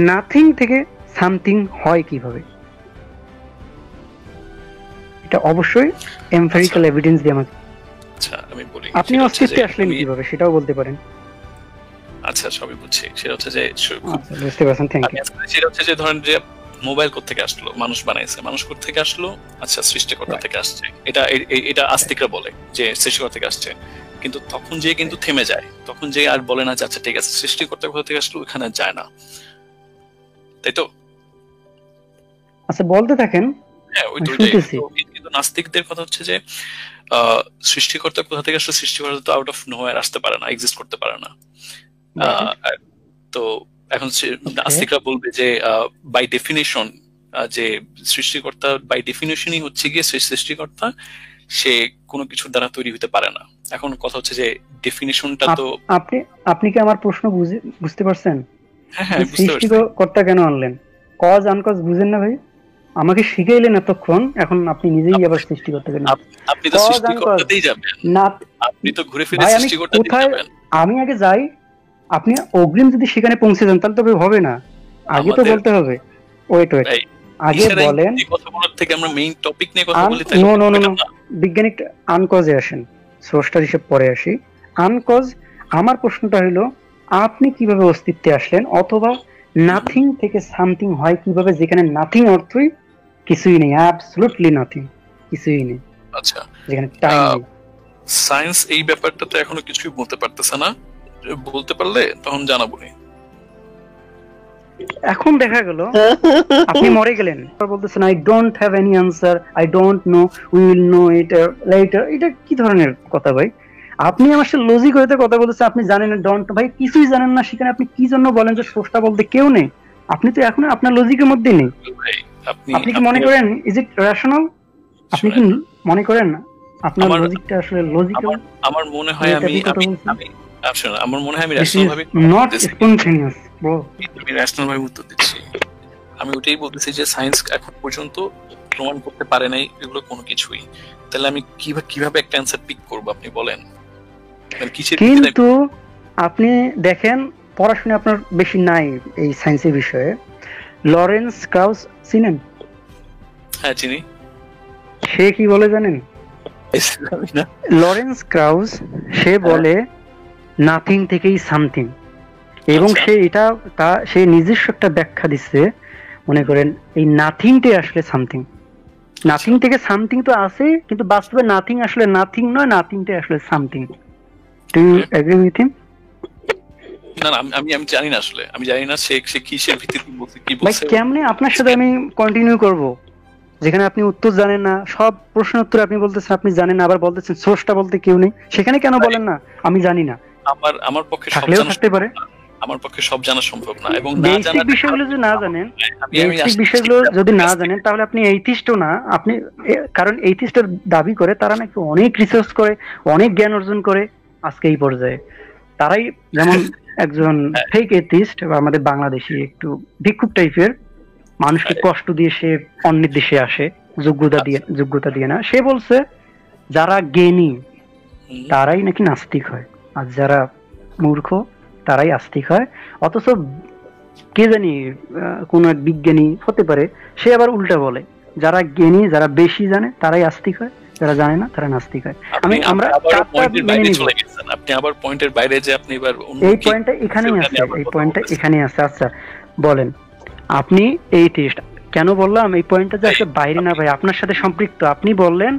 নাথিং থেকে সামথিং হয় কিভাবে? এটা অবশ্যই এমপিরিক্যাল এভিডেন্স দিয়ে আমাকে। আচ্ছা আমি বলি, আপনি অস্তিত্বে আসলেন কিভাবে সেটাও বলতে পারেন। আচ্ছা সবই বুঝছি। সেটা হচ্ছে যে বুঝতে পারছেন, থ্যাংক ইউ। সেটা হচ্ছে যে ধরেন যে মোবাইল কোথা থেকে আসলো, মানুষ বানাইছে, মানুষ কোথা থেকে আসলো, আচ্ছা সৃষ্টিকর্তা থেকে আসছে, এটা আস্তিকরা বলে যে সৃষ্টিকর্তা থেকে আসছে, কিন্তু তখন যে কিন্তু থেমে যায়, তখন যে আর বলে না যে আচ্ছা ঠিক আছে সৃষ্টিকর্তা কোথা থেকে আসলো, ওখানে যায় না, তাই তো? আচ্ছা বলতে থাকেন। হ্যাঁ ওই কিন্তু নাস্তিকদের কথা হচ্ছে যে সৃষ্টিকর্তা কোথা থেকে আসলে, সৃষ্টিকর্তা তো আউট অফ নোহোয়্যার আসতে পারে না, এক্সিস্ট করতে পারে না। তো এখন নাস্তিকরা বলবে যে বাই ডেফিনেশন, যে সৃষ্টিকর্তা বাই ডেফিনেশনই হচ্ছে গিয়ে সৃষ্টিকর্তা, সে কোনো কিছুর দ্বারা তৈরি হতে পারে না। এখন কথা হচ্ছে যে ডেফিনেশনটা তো আপনি কি আমার প্রশ্ন বুঝতে পারছেন? হ্যাঁ হ্যাঁ বুঝতে পারছি। সৃষ্টিকর্তা কেন আনলেন? কজ আনকজ বুঝেন না ভাই? আমাকে শিখাইলেন এতক্ষণ, এখন আপনি নিজেই আবার সৃষ্টিকর্তা কেন? আপনি তো সৃষ্টিকর্তাতেই যাবেন না, আপনি তো ঘুরে ফিরে সৃষ্টিকর্তাতেই যাবেন। আমি আগে যাই, আপনি অগ্রিম যদি সেখানে পৌঁছে যান তাহলে তো হবে না, আগে তো বলতে হবে। ওয়েট আগে বলেন, এই কথা বলার থেকে আমরা মেইন টপিক নিয়ে কথা বলি। তাই নো বিজ্ঞানিক আনকজে আসেন, স্রষ্টার হিসেব পরে আসি। আনকজ, আমার প্রশ্নটা হলো আপনি কিভাবে অস্তিত্বে আসলেন, অথবা নাথিং থেকে সামথিং হয় কিভাবে, যেখানে নাথিং অর্থই কিছুই নেই, অ্যাবসলিউটলি নাথিং, কিছুই নেই। আচ্ছা, যেখানে টাইম নেই। সায়েন্স এই ব্যাপারটা তো এখনো কিছুই বলতে পারতেছে না, বলতে পারলে তখন জানাবো। এখন দেখা গেল আপনি মরে গেলেন, বলতেছেন I don't have any answer, I don't know, we will know it later. এটা কি ধরনের কথা ভাই? আপনি আমার সাথে লজিক হইতে কথা বলতেছেন, আপনি জানেন না, ডোন্ট ভাই কিছুই জানেন না, সেখানে আপনি কি জন্য বলেন যে স্রষ্টা বলতে কেউ নেই? আপনি তো এখন আপনার লজিকের মধ্যেই নেই। আপনি কি মনে করেন ইজ ইট রেশনাল? আপনি কি মনে করেন আপনার লজিকটা আসলে লজিক্যাল? আমার মনে হয় আমি আমার মনে হয় আমি রেশনাল ভাবে নট স্পন্টেনিয়াস ব্রো, আমি রেশনাল ভাবে উত্তর দিচ্ছি। আমি ওটাই বলতেছি যে সায়েন্স এখন পর্যন্ত প্রমাণ করতে পারে নাই এগুলো কোনো কিছুই। তাহলে আমি কিভাবে একটা অ্যানসার পিক করব আপনি বলেন? কিন্তু আপনি দেখেন, পড়াশোনা আপনার বেশি নাই এই সায়েন্সের বিষয়ে। লরেন্স ক্রাউস চিনেন? হ্যাঁ চিনি। সে কি বলে জানেন? লরেন্স ক্রাউস সে বলে নাথিং থেকেই সামথিং, এবং সে নিজস্ব একটা ব্যাখ্যা দিচ্ছে। মনে করেন এই নাথিংটাই আসলে সামথিং, নাথিং থেকে সামথিং তো আছে, কিন্তু বাস্তবে নাথিং আসলে নাথিং নয়, নাথিংটাই আসলে something. Do you agree with him? না আমি জানি না, আসলে আমি জানি না সে কিসের ভিত্তিতে বলছে, কি বলছে। ভাই কেমনে আপনার সাথে আমি কন্টিনিউ করব যেখানে আপনি উত্তর জানেন না? সব প্রশ্নের উত্তর আপনি বলতেছেন আপনি জানেন না, আবার বলতেছেন স্রষ্টা বলতে কেউ নেই। সেখানে কেন বলেন না আমি জানি না? আমার পক্ষে সব থাকলেও থাকতে পারে। আমার পক্ষে সব জানা সম্ভব না, এবং না বেসিক জানা বিষয়গুলো যদি না জানেন, আমি বেসিক বিষয়গুলো যদি না জানেন তাহলে আপনি এইথিস্টও না। আপনি কারণ এইথিস্টের দাবি করে তারা নাকি অনেক রিসার্চ করে, অনেক জ্ঞান অর্জন করে আজকে এই পর্যায়ে। তারাই যেমন একজন ফেক এথিস্ট বা আমাদের বাংলাদেশি একটু ভিক্ষুক টাইপের, মানুষকে কষ্ট দিয়ে সে অন্যের দেশে আসে যোগ্যতা দিয়ে না। সে বলছে যারা জ্ঞানী তারাই নাকি নাস্তিক হয়, আর যারা মূর্খ তারাই আস্তিক হয়। অথচ কে জানি কোন এক বিজ্ঞানী হতে পারে, সে আবার উল্টা বলে যারা জ্ঞানী, যারা বেশি জানে তারাই আস্তিক হয়, যারা জানে না তারা নাস্তিক হয়। আমরা আপনি আবার পয়েন্টের বাইরে যে আপনি এবার এই পয়েন্টটা এখানেই আছে, এই পয়েন্টটা এখানেই আছে। আচ্ছা বলেন, আপনি এইথিস্ট কেন বললাম এই পয়েন্টটা যে আসলে বাইরে না ভাই, আপনার সাথে সম্পৃক্ত। আপনি বললেন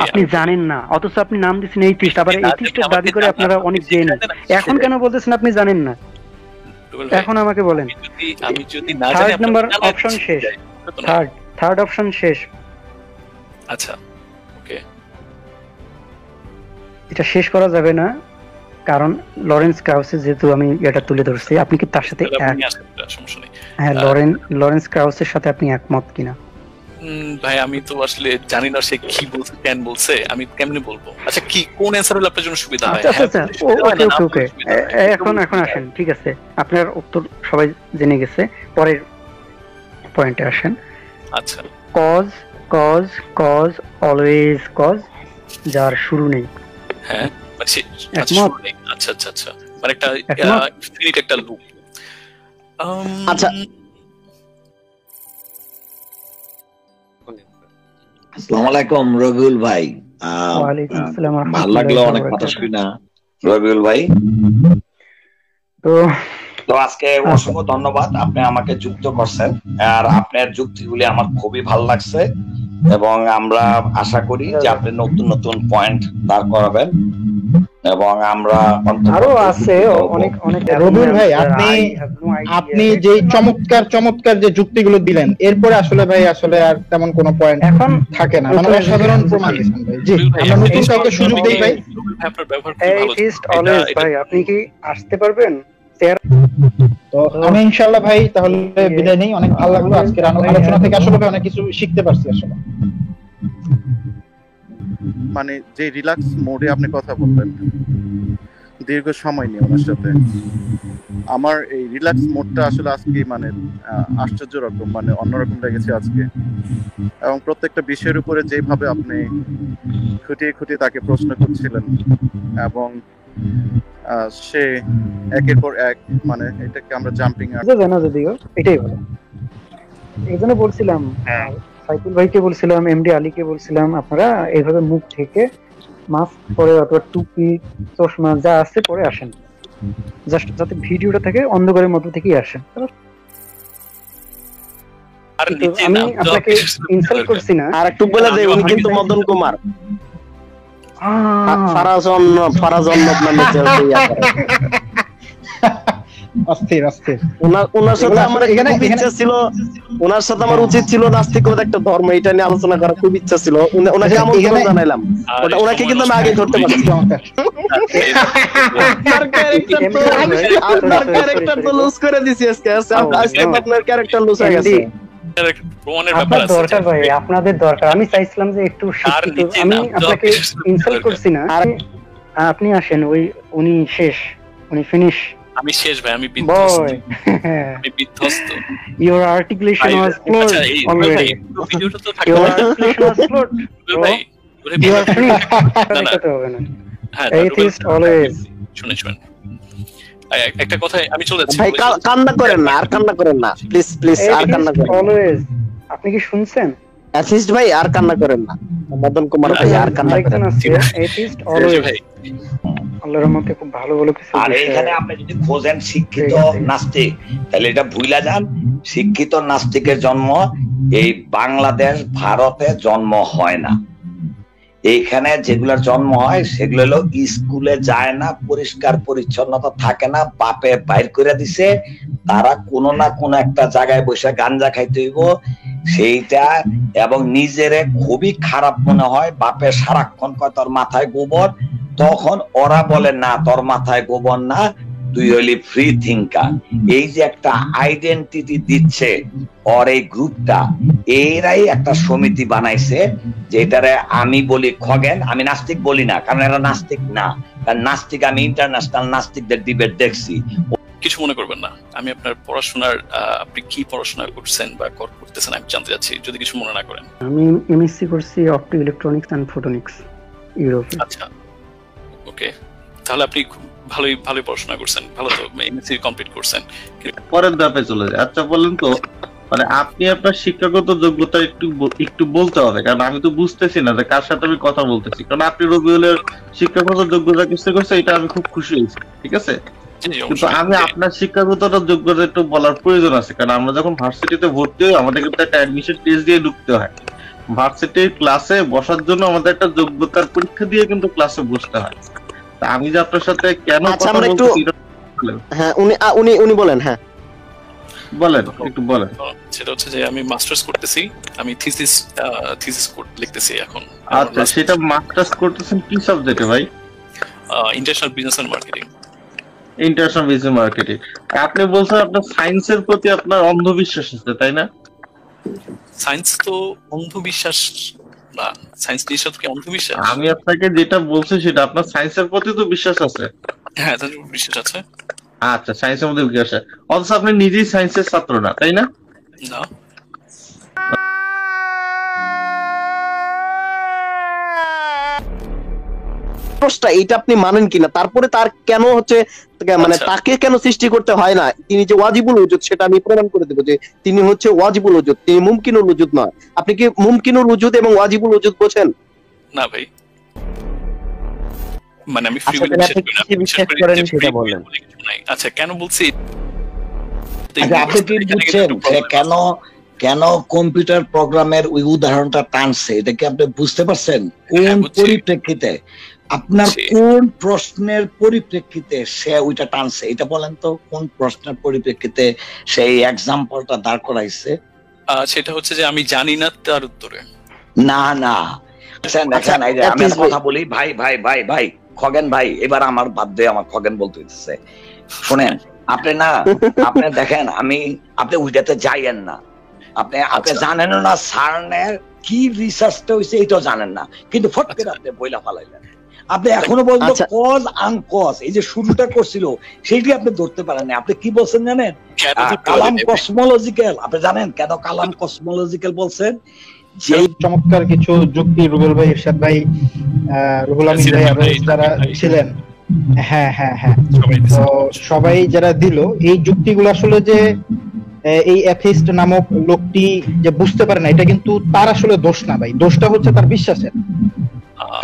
আপনি জানেন না, অথচ আপনি নাম দিচ্ছেন এইথিস্ট, আবার এইথিস্টের দাবি করে আপনারা অনেক জ্ঞানী। এখন কেন বলতেছেন আপনি জানেন না? এখন আমাকে বলেন, আমি যদি না জানি, থার্ড নাম্বার অপশন শেষ, থার্ড অপশন শেষ। আচ্ছা ওকে, এটা শেষ করা যাবে না, কারণ লরেন্স ক্রাউসের যেহেতু আমি এটা তুলে ধরছি, আপনি কি তার সাথে হ্যাঁ লরেন্স ক্রাউসের সাথে আপনি একমত কিনা? ভাই আমি তো আসলে জানি না সে কি বলছে, কেন বলছে, আমি কেমনে বলবো? আচ্ছা কি কোন অ্যানসার হলে আপনার জন্য সুবিধা হয়? আচ্ছা ওকে এখন আসেন, ঠিক আছে, আপনার উত্তর সবাই জেনে গেছে, পরের পয়েন্টে আসেন। আচ্ছা, কজ অলওয়েজ কজ, যার শুরু নেই। হ্যাঁ আচ্ছা আচ্ছা আচ্ছা, মানে একটা ইনফিনিট একটা লুপ। আচ্ছা আসসালামু আলাইকুম রবিউল ভাই। ওয়ালাইকুম আসসালাম। ভালো লাগলো অনেক কথা শুনা রবিউল ভাই। তো আজকে অসংখ্য ধন্যবাদ, আপনি আমাকে যুক্ত করছেন, আর আপনার যুক্তিগুলি আমার খুবই ভালো লাগছে, এবং আমরা আশা করি যে আপনি নতুন নতুন পয়েন্ট দাঁড় করাবেন, এবং আমরা আরো আছে অনেক রবিউল ভাই, আপনি যে চমৎকার যে যুক্তিগুলো দিলেন, এরপরে আসলে ভাই আসলে আর তেমন কোনো পয়েন্ট এখন থাকে না, মানে অসাধারণ প্রমাণ দিয়েছেন ভাই। জি, আমরা নতুন কাউকে সুযোগ দেই ভাই। ভাই আপনি কি আসতে পারবেন? তো আমি ইনশাআল্লাহ ভাই তাহলে বিদায় নেই। অনেক ভালো লাগলো আজকের আলোচনা থেকে, আসলে অনেক কিছু শিখতে পারছি আসলে। মানে যে রিল্যাক্স মোডে আপনি কথা বললেন দীর্ঘ সময় নিয়ে ওনার সাথে, আমার এই রিল্যাক্স মোডটা আসলে আজকে মানে আশ্চর্য রকম, মানে অন্যরকম লেগেছে আজকে। এবং প্রত্যেকটা বিষয়ের উপরে যেভাবে আপনি খুঁটিয়ে তাকে প্রশ্ন করছিলেন, এবং সে একের পর এক, মানে এটাকে আমরা জাম্পিং জানা যদিও এটাই বলে, এই জন্য বলছিলাম সাইকুল ভাইকে বলছিলাম, এমডি আলীকে বলছিলাম, আপনারা এইভাবে মুখ থেকে মাস্ক পরে অথবা টুপি চশমা যা আছে পরে আসেন, জাস্ট যাতে ভিডিওটা থেকে অন্ধকারের মধ্যে থেকেই আসেন। আমি আপনাকে ইনসাল্ট করছি না। আর একটু বলে দেই, উনি কিন্তু মদন কুমার ফারাজন নামে অস্থির ওনার সাথে আমার খুব ইচ্ছা ছিল, ওনার সাথে আমার উচিত ছিল নাস্তিকতা একটা ধর্ম, এটা নিয়ে আলোচনা করার খুব ইচ্ছা ছিল। ওনাকে আমন্ত্রণ জানাইলাম, ওনাকে কিন্তু আমি আগে ধরতে পারছি। আপনার ক্যারেক্টার তো লুজ করে দিছি আজকে, আপনার ক্যারেক্টার লুজ হয়ে গেছে। আপনাদের দরকার, আমি চাইছিলাম যে একটু শিক্ষিত, আমি আপনাকে ইনসাল্ট করছি না। আপনি আসেন, উনি শেষ, উনি ফিনিশ। আমি শেষ ভাই, আমি বিধ্বস্ত। Your articulation was closed already. ভিডিওটা তো Your articulation was closed. ভাই you are finished. হ্যাঁ, atheist always. শুনেন একটা কথা, আমি চলে যাচ্ছি ভাই, কান্না করেন না, আর কান্না করেন না প্লিজ, আর কান্না করেন না always। আপনি কি শুনছেন? অ্যাথিস্ট ভাই আর কান্না করেন না, মদন কুমার ভাই আর কান্না করেন না। atheist always আল্লাহর রহমতে খুব ভালো ভালো কিছু। আর এখানে আপনি যদি খোঁজেন শিক্ষিত নাস্তিক, তাহলে এটা ভুলা যান, শিক্ষিত নাস্তিকের জন্ম এই বাংলাদেশ ভারতে জন্ম হয় না। এইখানে যেগুলোর জন্ম হয় সেগুলো হলো স্কুলে যায় না, পরিষ্কার পরিচ্ছন্নতা থাকে না, বাপে বাইর করে দিছে, তারা কোনো না কোনো একটা জায়গায় বসে গাঞ্জা খাইতে হইব সেইটা, এবং নিজেরে খুবই খারাপ মনে হয়, বাপে সারাক্ষণ কয় তোর মাথায় গোবর, তখন ওরা বলে না তোর মাথায় গোবর না, তুই হলি ফ্রি থিঙ্কার, এই যে একটা আইডেন্টিটি দিচ্ছে ওর এই গ্রুপটা, এরাই একটা সমিতি বানাইছে যেটারে আমি বলি খগেন, আমি নাস্তিক বলি না, কারণ এরা নাস্তিক না, কারণ নাস্তিক আমি ইন্টারন্যাশনাল নাস্তিকদের ডিবেট দেখছি। কিছু মনে করবেন না, আমি আপনার পড়াশোনার আপনি কি পড়াশোনা করছেন বা করতেছেন আমি জানতে চাচ্ছি, যদি কিছু মনে না করেন। আমি এমএসসি করছি অপটো ইলেকট্রনিক্স এন্ড ফটোনিক্স ইউরোপে। আচ্ছা, ওকে, তাহলে আপনি ভালোই পড়াশোনা করছেন, ভালো তো এমএসসি কমপ্লিট করছেন। পরের ধাপে চলে যায়। আচ্ছা বলেন তো, মানে আপনি আপনার শিক্ষাগত যোগ্যতা একটু বলতে হবে, কারণ আমি তো বুঝতেছি না যে কার সাথে আমি কথা বলতেছি। কারণ আপনি রবিউলের শিক্ষাগত যোগ্যতা কিছু করছে, এটা আমি খুব খুশি হয়েছি, ঠিক আছে, কিন্তু আমি আপনার শিক্ষাগত যোগ্যতা একটু বলার প্রয়োজন আছে। কারণ আমরা যখন ভার্সিটিতে ভর্তি হই আমাদের কিন্তু একটা অ্যাডমিশন টেস্ট দিয়ে ঢুকতে হয়। ভার্সিটির ক্লাসে বসার জন্য আমাদের একটা যোগ্যতার পরীক্ষা দিয়ে কিন্তু ক্লাসে বসতে হয়। তা আমি যে আপনার সাথে কেন কথা বলছি, হ্যাঁ উনি বলেন, হ্যাঁ বলেন, একটু বলেন। সেটা হচ্ছে যে আমি মাস্টার্স করতেছি, আমি থিসিস লিখতেছি এখন। আচ্ছা, সেটা মাস্টার্স করতেছেন কি সাবজেক্টে ভাই? International business and marketing. International business marketing. আপনি বলছেন আপনার সায়েন্সের প্রতি আপনার অন্ধবিশ্বাস আছে, তাই না? সায়েন্স তো অন্ধবিশ্বাস না, সায়েন্স জিনিসটা কি অন্ধবিশ্বাস? আমি আপনাকে যেটা বলছি সেটা, আপনার সায়েন্সের প্রতি তো বিশ্বাস আছে। হ্যাঁ, তার বিশ্বাস আছে। আচ্ছা, সায়েন্সের মধ্যে বিশ্বাস আছে, অথচ আপনি নিজেই সায়েন্সের ছাত্র না, তাই না? না। এইটা আপনি মানেন কিনা, তারপরে তার কেন হচ্ছে মানে তাকে কেন সৃষ্টি করতে হয় না, তিনি যে ওয়াজিবুল উজুদ সেটা আমি প্রমাণ করে দেবো যে তিনি হচ্ছে ওয়াজিবুল উজুদ, তিনি মুমকিনুল উজুদ নয়। আপনি কি মুমকিনুল উজুদ এবং ওয়াজিবুল উজুদ বোঝেন? না ভাই, মানে আমি বিশ্বাস করেন সেটা বলেন। আচ্ছা, কেন বলছি? আপনি কি বুঝছেন কেন কম্পিউটার প্রোগ্রামের ওই উদাহরণটা টানছে, এটা কি আপনি বুঝতে পারছেন? কোন পরিপ্রেক্ষিতে, আপনার কোন প্রশ্নের পরিপ্রেক্ষিতে সে ওইটা টানছে, এটা বলেন তো, কোন প্রশ্নের পরিপ্রেক্ষিতে সেই এক্সাম্পলটা দাঁড় করাইছে? সেটা হচ্ছে যে আমি জানি না তার উত্তরে। না দেখেন, এই যে আমি কথা বলি, ভাই খগেন ভাই, এবার আমার বাদ দিয়ে আমার খগেন বলতে হইতেছে। শুনেন, আপনি দেখেন, আপনি ওইটাতে যাইয়েন না, আপনি জানেন না সার্নের কি রিসার্চটা হয়েছে, এটাও জানেন না, কিন্তু ফট করে আপনি বইলা ফালাইলেন। আপনি এখনো পর্যন্ত কজ আনকজ এই যে শুরুটা করছিল সেইটি আপনি ধরতে পারেন না। আপনি কি বলছেন জানেন? কালাম কসমোলজিক্যাল। আপনি জানেন কেন কালাম কসমোলজিক্যাল বলছেন? যে চমৎকার কিছু যুক্তি রুবেল ভাই, ইরশাদ ভাই, রুহুল আমিন ভাই আরো যারা ছিলেন, হ্যাঁ, তো সবাই যারা দিল এই যুক্তিগুলো, আসলে যে এই অ্যাথিস্ট নামক লোকটি যে বুঝতে পারে না, এটা কিন্তু তার আসলে দোষ না ভাই, দোষটা হচ্ছে তার বিশ্বাসের।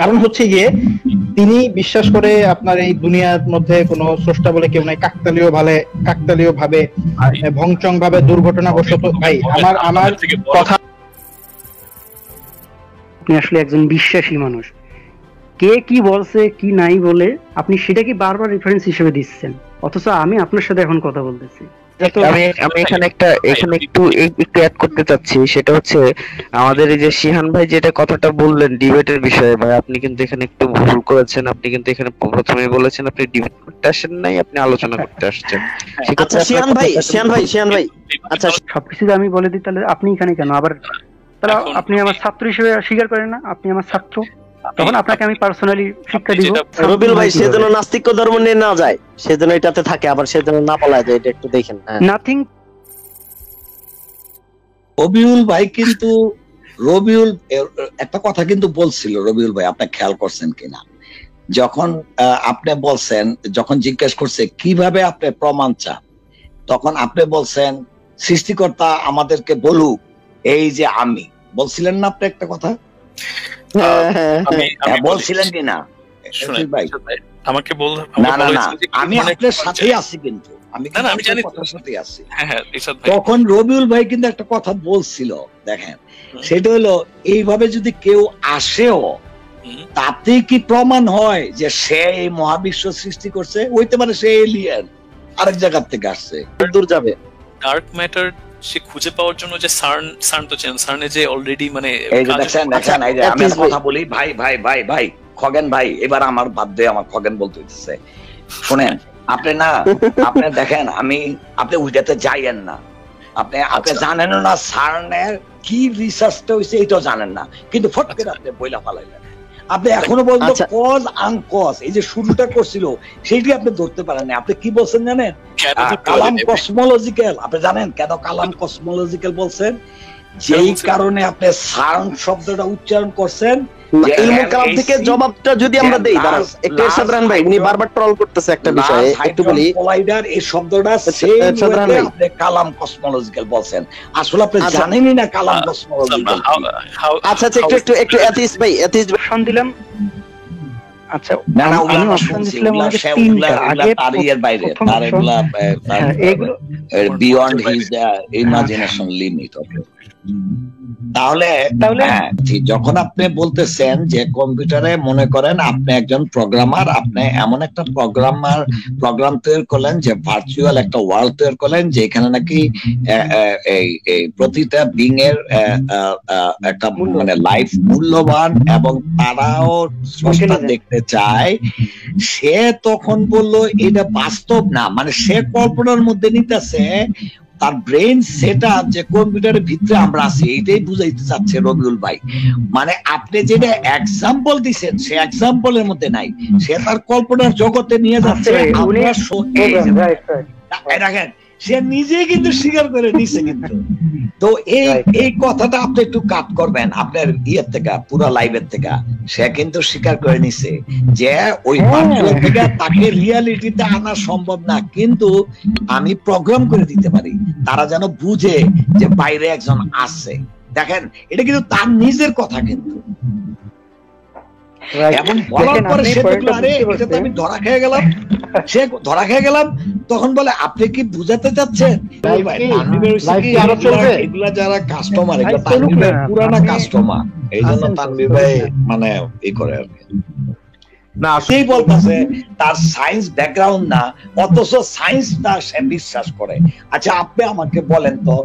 কারণ হচ্ছে গিয়ে তিনি বিশ্বাস করে আপনার এই দুনিয়ার মধ্যে কোনো স্রষ্টা বলে কেউ নাই, কাকতালীয় ভাবে ভংচং ভাবে দুর্ঘটনাবশত। ভাই আমার কথা, আপনি আসলে একজন বিশ্বাসী মানুষ, কে কি বলছে কি নাই বলে আপনি সেটাকে বারবার রেফারেন্স হিসেবে দিচ্ছেন, অথচ আমি আপনার সাথে এখন কথা বলতেছি। আমি এখানে একটু অ্যাড করতে চাচ্ছি, সেটা হচ্ছে আমাদের এই যে শিহান ভাই যেটা কথাটা বললেন ডিবেটের বিষয়ে, ভাই আপনি কিন্তু এখানে একটু ভুল করেছেন। আপনি কিন্তু এখানে প্রথমেই বলেছেন আপনি ডিবেট করতে আসেন নাই, আপনি আলোচনা করতে আসছেন। আচ্ছা শিহান ভাই, আচ্ছা সবকিছু আমি বলে দিই, তাহলে আপনি এখানে কেন আবার? তাহলে আপনি আমার ছাত্র হিসেবে স্বীকার করেন না? আপনি আমার ছাত্র, তখন আপনাকে আমি পার্সোনালি শিক্ষা দিব। রবিউল ভাই, সেজন্য নাস্তিক ধর্ম নিয়ে না যায়, সেজন্য এটাতে থাকে, আবার সেজন্য না বলা যায়, এটা একটু দেখেন। নাথিং। রবিউল ভাই কিন্তু একটা কথা কিন্তু বলছিল, রবিউল ভাই আপনি খেয়াল করছেন কিনা, যখন আপনি বলছেন, যখন জিজ্ঞেস করছে কিভাবে আপনি প্রমাণ চান, তখন আপনি বলছেন সৃষ্টিকর্তা আমাদেরকে বলুক এই যে আমি, বলছিলেন না আপনি একটা কথা? বলছিলেন কিনা ভাই? আমাকে আমি আপনার সাথেই আছি, কিন্তু আমি কথার সাথে আছি। তখন রবিউল ভাই কিন্তু একটা কথা বলছিল, দেখেন, সেটা হলো এইভাবে যদি কেউ আসেও তাতে কি প্রমাণ হয় যে সে এই মহাবিশ্ব সৃষ্টি করছে? হইতে পারে সে এলিয়েন, আরেক জায়গা থেকে আসছে, দূর যাবে। ডার্ক ম্যাটার সে খুঁজে পাওয়ার জন্য যে সার্ন তো চেন, সার্নে যে অলরেডি মানে এই যে দেখেন, এই যে আমি কথা বলি, ভাই খগেন ভাই, এবার আমার বাদ দিয়ে আমার খগেন বলতে হইতেছে। শুনেন, আপনি দেখেন, আপনি ওইটাতে যাইয়েন না, আপনি জানেন না সার্নের কি রিসার্চটা হয়েছে এটাও জানেন না, কিন্তু ফট করে আপনি বইলা ফালাইলেন। আপনি এখনো পর্যন্ত কজ আনকজ এই যে শুরুটা করছিল সেইটি আপনি ধরতে পারেন না। আপনি কি বলছেন জানেন? কালাম কসমোলজিক্যাল। আপনি জানেন কেন কালাম কসমোলজিক্যাল বলছেন? যেই কারণে আপনি সার্ন শব্দটা উচ্চারণ করছেন। ইলমুল কালাম থেকে জবাবটা যদি আমরা দেই, দাঁড়ান একটু সাদরান ভাই, উনি বারবার ট্রল করতেছে একটা বিষয়ে, একটু বলি। কোলাইডার এই শব্দটা সাদরান ভাই আপনি কালাম কসমোলজিক্যাল বলছেন, আসলে আপনি জানেনই না কালাম কসমোলজিক্যাল। আচ্ছা একটু এথিস্ট ভাই, এথিস্ট ভাষণ দিলাম। আচ্ছা না আমি অপশন দিছিলাম আমাদের তিনটা, আগে তারিয়ের বাইরে, তার এগুলো বিয়ন্ড হিজ ইমাজিনেশন লিমিট। তাহলে যখন আপনি বলতেছেন যে কম্পিউটারে মনে করেন আপনি একজন প্রোগ্রামার, আপনি এমন একটা প্রোগ্রাম তৈরি করলেন যে ভার্চুয়াল একটা ওয়ার্ল্ড তৈরি করলেন যেখানে নাকি এই প্রতিটা বিং এর একটা মানে লাইফ মূল্যবান এবং তারাও স্রষ্টা দেখতে চায়। সে তখন বললো এটা বাস্তব না, মানে সে কল্পনার মধ্যে নিতেছে তার ব্রেন সেটআপ যে কম্পিউটারের ভিতরে আমরা আছি, এইটাই বুঝাইতে চাচ্ছে রবিউল ভাই। মানে আপনি যেটা এক্সাম্পল দিচ্ছেন সে এক্সাম্পলের মধ্যে নাই, সে তার কল্পনার জগতে নিয়ে যাচ্ছে। দেখেন সে নিজেই কিন্তু স্বীকার করে নিছে কিন্তু। তো এই কথাটা আপনি একটু কাট করবেন আপনার ইয়ের থেকে, পুরো লাইভের থেকে। সে কিন্তু স্বীকার করে নিছে যে ওই ভার্চুয়াল থেকে তাকে রিয়ালিটিতে আনা সম্ভব না, কিন্তু আমি প্রোগ্রাম করে দিতে পারি তারা যেন বুঝে যে বাইরে একজন আছে। দেখেন এটা কিন্তু তার নিজের কথা কিন্তু। এবং বলার পরে সে দেখলো আরে এটা তো আমি ধরা খেয়ে গেলাম, সে ধরা খেয়ে গেলাম। তখন বলে আপনি কি বুঝাতে চাচ্ছেন? এগুলা যারা কাস্টমার, এগুলো তানভীরের পুরানা কাস্টমার, এই জন্য তানভীর ভাই মানে এই করে আর কি না, সেই বলতেছে তার সায়েন্স ব্যাকগ্রাউন্ড না, অথচ সায়েন্সটা সে বিশ্বাস করে। আচ্ছা আপনি আমাকে বলেন তো,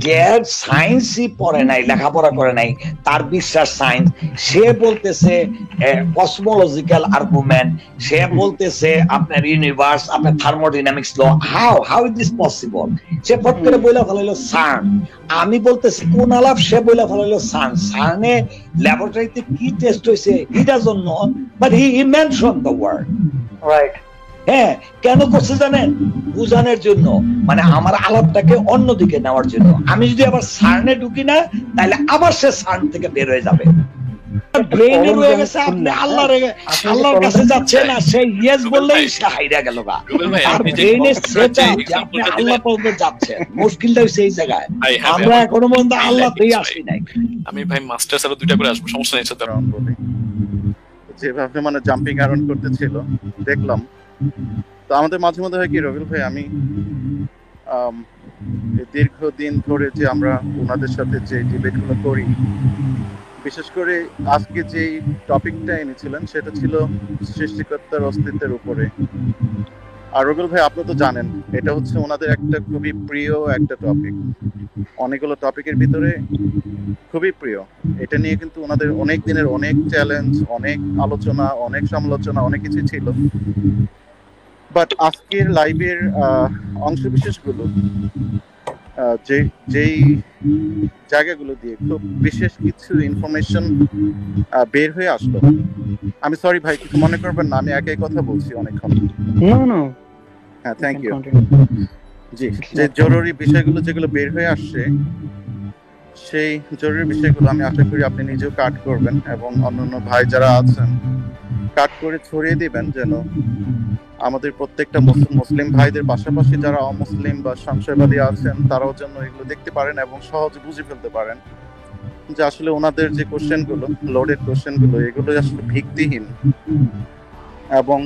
যে সায়েন্সই পড়ে নাই, লেখাপড়া করে নাই, তার বিশ্বাস সায়েন্স, সে বলতেছে কসমোলজিক্যাল আর্গুমেন্ট, সে বলতেছে আপনার ইউনিভার্স, আপনার thermodynamics law, how is this possible? সে ফট করে বইলা ফেলাইলো সার্ন। আমি বলতেছি কোন আলাপ, সে বইলা ফেলাইলো সার্ন। সার্নে ল্যাবরেটরিতে কি টেস্ট হয়েছে he doesn't know, but he mention the word. Right. হ্যাঁ, কেন করছে জানেন? বুঝানোর জন্য, মানে আমার আলাপটাকে অন্যদিকে নেওয়ার জন্য। আমি যদি আবার সার্নে ঢুকি না, তাহলে আবার সে সার্ন থেকে বের হয়ে যাবে। ব্রেইনে রয়ে গেছে, আপনি আল্লাহর কাছে যাচ্ছেন না, সে ইয়েস বললেই সে হাইরা গেল গা। আর ব্রেইনে সেটা যে আপনি আল্লাহ পর্যন্ত যাচ্ছেন, মুশকিলটা হচ্ছে এই জায়গায়। আমরা এখনো পর্যন্ত আল্লাহতেই আসি নাই। আমি ভাই মাস্টার স্যার দুইটা করে আসবো, সমস্যা নেই। সাথে যেভাবে মানে জাম্পিং অ্যারাউন্ড করতেছিল দেখলাম, তো আমাদের মাঝে মধ্যে হয় কি রবিউল ভাই, আমি দীর্ঘদিন ধরে যে আমরা ওনাদের সাথে যে ডিবেটগুলো করি, বিশেষ করে আজকে যে টপিকটা এনেছিলেন সেটা ছিল সৃষ্টিকর্তার অস্তিত্বের উপরে। আর রবিউল ভাই আপনি তো জানেন এটা হচ্ছে ওনাদের একটা খুবই প্রিয় একটা টপিক, অনেকগুলো টপিকের ভিতরে খুবই প্রিয়। এটা নিয়ে কিন্তু ওনাদের অনেক দিনের অনেক চ্যালেঞ্জ, অনেক আলোচনা, অনেক সমালোচনা, অনেক কিছু ছিল। বাট আজকের লাইভের অংশবিশেষগুলো যেই জায়গাগুলো দিয়ে খুব বিশেষ কিছু ইনফরমেশন বের হয়ে আসলো। আমি সরি ভাই, কিছু মনে করবেন না, আমি একাই কথা বলছি অনেকক্ষণ। হ্যাঁ, থ্যাংক ইউ। জি, যে জরুরি বিষয়গুলো যেগুলো বের হয়ে আসছে, সেই জরুরি বিষয়গুলো আমি আশা করি আপনি নিজেও কাট করবেন এবং অন্যান্য ভাই যারা আছেন কাট করে ছড়িয়ে দিবেন, যেন আমাদের প্রত্যেকটা মুসলিম ভাইদের পাশাপাশি যারা অমুসলিম বা সংশয়বাদী আছেন তারাও যেন এগুলো দেখতে পারেন এবং সহজে বুঝে ফেলতে পারেন যে আসলে ওনাদের যে কোশ্চেনগুলো, লোডেড কোশ্চেনগুলো, এগুলো আসলে ভিত্তিহীন এবং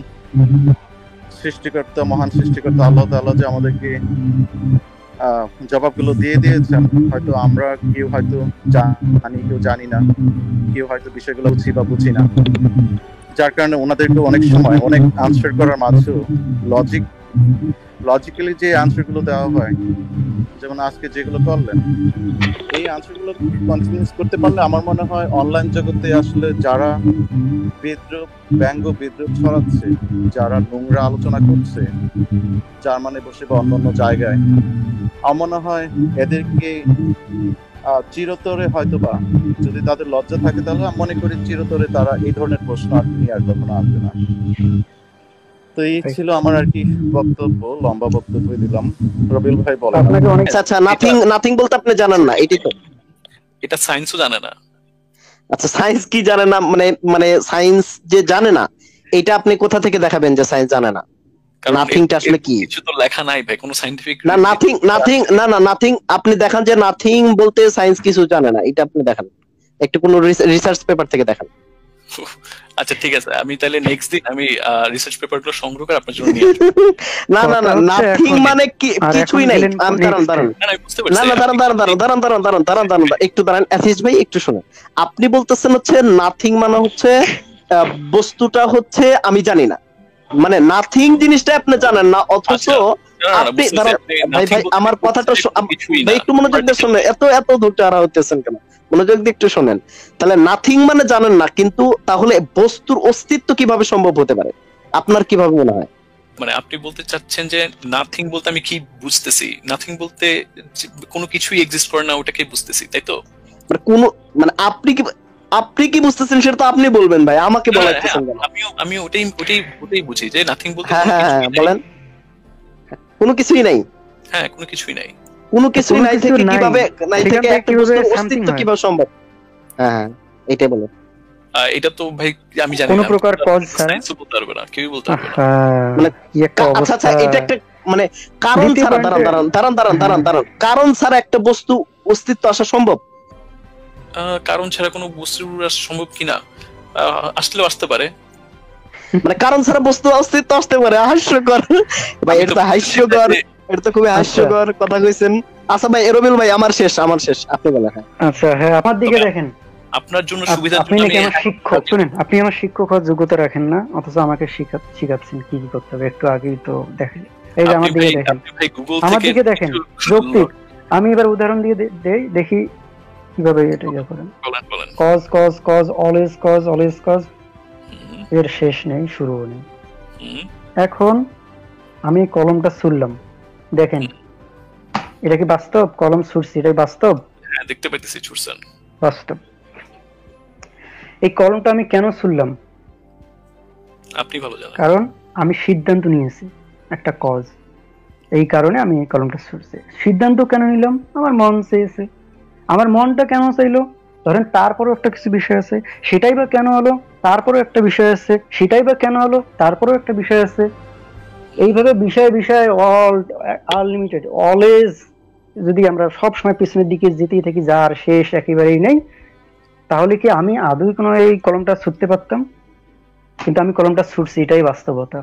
সৃষ্টিকর্তা, মহান সৃষ্টিকর্তা আল্লাহ তাআলা যে আমাদেরকে জবাবগুলো দিয়ে দিয়েছেন, হয়তো আমরা কেউ হয়তো জানি, কেউ জানি না, কেউ হয়তো বিষয়গুলো বুঝি বা বুঝি না, যার কারণে ওনাদেরকে অনেক সময় অনেক আনসার করার মাঝেও লজিক লজিক্যালি যে আনসার গুলো দেওয়া হয়, যেমন আজকে যেগুলো করলেন, এই আনসার গুলো কন্টিনিউস করতে পারলে আমার মনে হয় অনলাইন জগতে আসলে যারা বিদ্রুপ, ব্যঙ্গ বিদ্রুপ ছড়াচ্ছে, যারা নোংরা আলোচনা করছে জার্মানি বসে বা অন্যান্য জায়গায়, আমার মনে হয় এদেরকে চিরতরে হয়তোবা, যদি তাদের লজ্জা থাকে তাহলে আমি মনে করি চিরতরে তারা এই ধরনের প্রশ্ন আর নিয়ে আর কখনো আসবে না। তো এই ছিল আমার আর কি বক্তব্য, লম্বা বক্তব্য দিলাম। রবিউল ভাই বলেন। আচ্ছা, নাথিং বলতে আপনি জানেন না, এটাই তো? এটা সায়েন্সও জানে না। আচ্ছা, সায়েন্স কি জানে না মানে সায়েন্স যে জানে না, এটা আপনি কোথা থেকে দেখাবেন যে সায়েন্স জানে না? নাথিংটা আসলে কি? কিছু তো লেখা নাই ভাই, কোনো সায়েন্টিফিক না, নাথিং আপনি দেখান যে নাথিং বলতে সায়েন্স কিছু জানে না, এটা আপনি দেখান একটু কোন রিসার্চ পেপার থেকে দেখান। আচ্ছা ঠিক আছে, আমি তাহলে নেক্সট দিন আমি রিসার্চ পেপারগুলো সংগ্রহ করে আপনার জন্য নিয়ে আসব। না নাথিং মানে কি? কিছুই নাই। দাঁড়ান একটু দাঁড়ান, অ্যাথিস ভাই একটু শুনুন। আপনি বলতেছেন হচ্ছে নাথিং মানে হচ্ছে বস্তুটা হচ্ছে আমি জানি না, মানে নাথিং জিনিসটা আপনি জানেন না, অথচ আপনি ভাই আমার কথাটা ভাই একটু মনোযোগ দিয়ে শুনেন। এত ধৈর্য হারা হতেছেন কেন? মনোযোগ দিয়ে একটু শোনেন। তাহলে নাথিং মানে জানেন না, কিন্তু তাহলে বস্তুর অস্তিত্ব কিভাবে সম্ভব হতে পারে আপনার কিভাবে মনে হয়? মানে আপনি বলতে চাচ্ছেন যে নাথিং বলতে আমি কি বুঝতেছি? নাথিং বলতে কোনো কিছুই এক্সিস্ট করে না, ওটাকে বুঝতেছি, তাই তো? মানে কোন, মানে আপনি কি বুঝতেছেন সেটা তো আপনি বলবেন ভাই, আমাকে বলাইতেছেন কেন? আমি ওটাই বুঝি যে নাথিং বলতে বলেন কোনো কিছুই নাই। হ্যাঁ, কোনো কিছুই নাই। কোনো কিছুই নাই থেকে কিভাবে, নাই থেকে একটা বস্তুর অস্তিত্ব কিভাবে সম্ভব? হ্যাঁ এটাই বলেন। এটা তো ভাই আমি জানি না, কোন প্রকার কজ সায়েন্স বলতে পারবে না, কেউ বলতে পারবে না। মানে আচ্ছা এটা একটা মানে কারণ ছাড়া, দাঁড়ান, কারণ ছাড়া একটা বস্তু অস্তিত্ব আসা সম্ভব? কারণ ছাড়া কোনো বস্তু আসা সম্ভব কিনা, আসলেও আসতে পারে। মানে কারণ ছাড়া বস্তু অস্তিত্ব আসতে পারে? হাস্যকর ভাই, এটা তো হাস্যকর, এটা তো খুবই হাস্যকর কথা কইছেন। আচ্ছা ভাই, রবিউল ভাই আমার শেষ আপনি বলেন। আচ্ছা হ্যাঁ, আমার দিকে দেখেন। আপনার জন্য সুবিধা, আপনি নাকি আমার শিক্ষক, শুনেন, আপনি আমার শিক্ষক হওয়ার যোগ্যতা রাখেন না, অথচ আমাকে শিখাচ্ছেন কি কি করতে হবে। একটু আগেই তো দেখেন, এই যে আমার দিকে দেখেন, আমার দিকে দেখেন যৌক্তিক। আমি এবার উদাহরণ দিয়ে দেখি কিভাবে এটা ইয়ে করেন। কজ অলওয়েজ কজ, এর শেষ নেই, শুরুও নেই। এখন আমি কলমটা ছুড়লাম, দেখেন এটা কি বাস্তব? কলম ছুড়ছি, এটা বাস্তব? হ্যাঁ, দেখতে পাইতেছি ছুড়ছেন, বাস্তব। এই কলমটা আমি কেন ছুড়লাম? আপনি ভালো জানেন। কারণ আমি সিদ্ধান্ত নিয়েছি একটা কজ, এই কারণে আমি এই কলমটা ছুড়ছি। সিদ্ধান্ত কেন নিলাম? আমার মন চেয়েছে। আমার মনটা কেন চাইলো? ধরেন তারপরও একটা কিছু বিষয় আছে, সেটাই বা কেন হলো? তারপরও একটা বিষয় আছে, সেটাই বা কেন হলো? তারপরও একটা বিষয় আছে। এইভাবে বিষয় অল আনলিমিটেড, অলওয়েজ যদি আমরা সব সময় পিছনের দিকে যেতেই থাকি, যার শেষ একেবারেই নেই, তাহলে কি আমি আদৌ কোনো এই কলমটা ছুটতে পারতাম? কিন্তু আমি কলমটা ছুটছি, এটাই বাস্তবতা।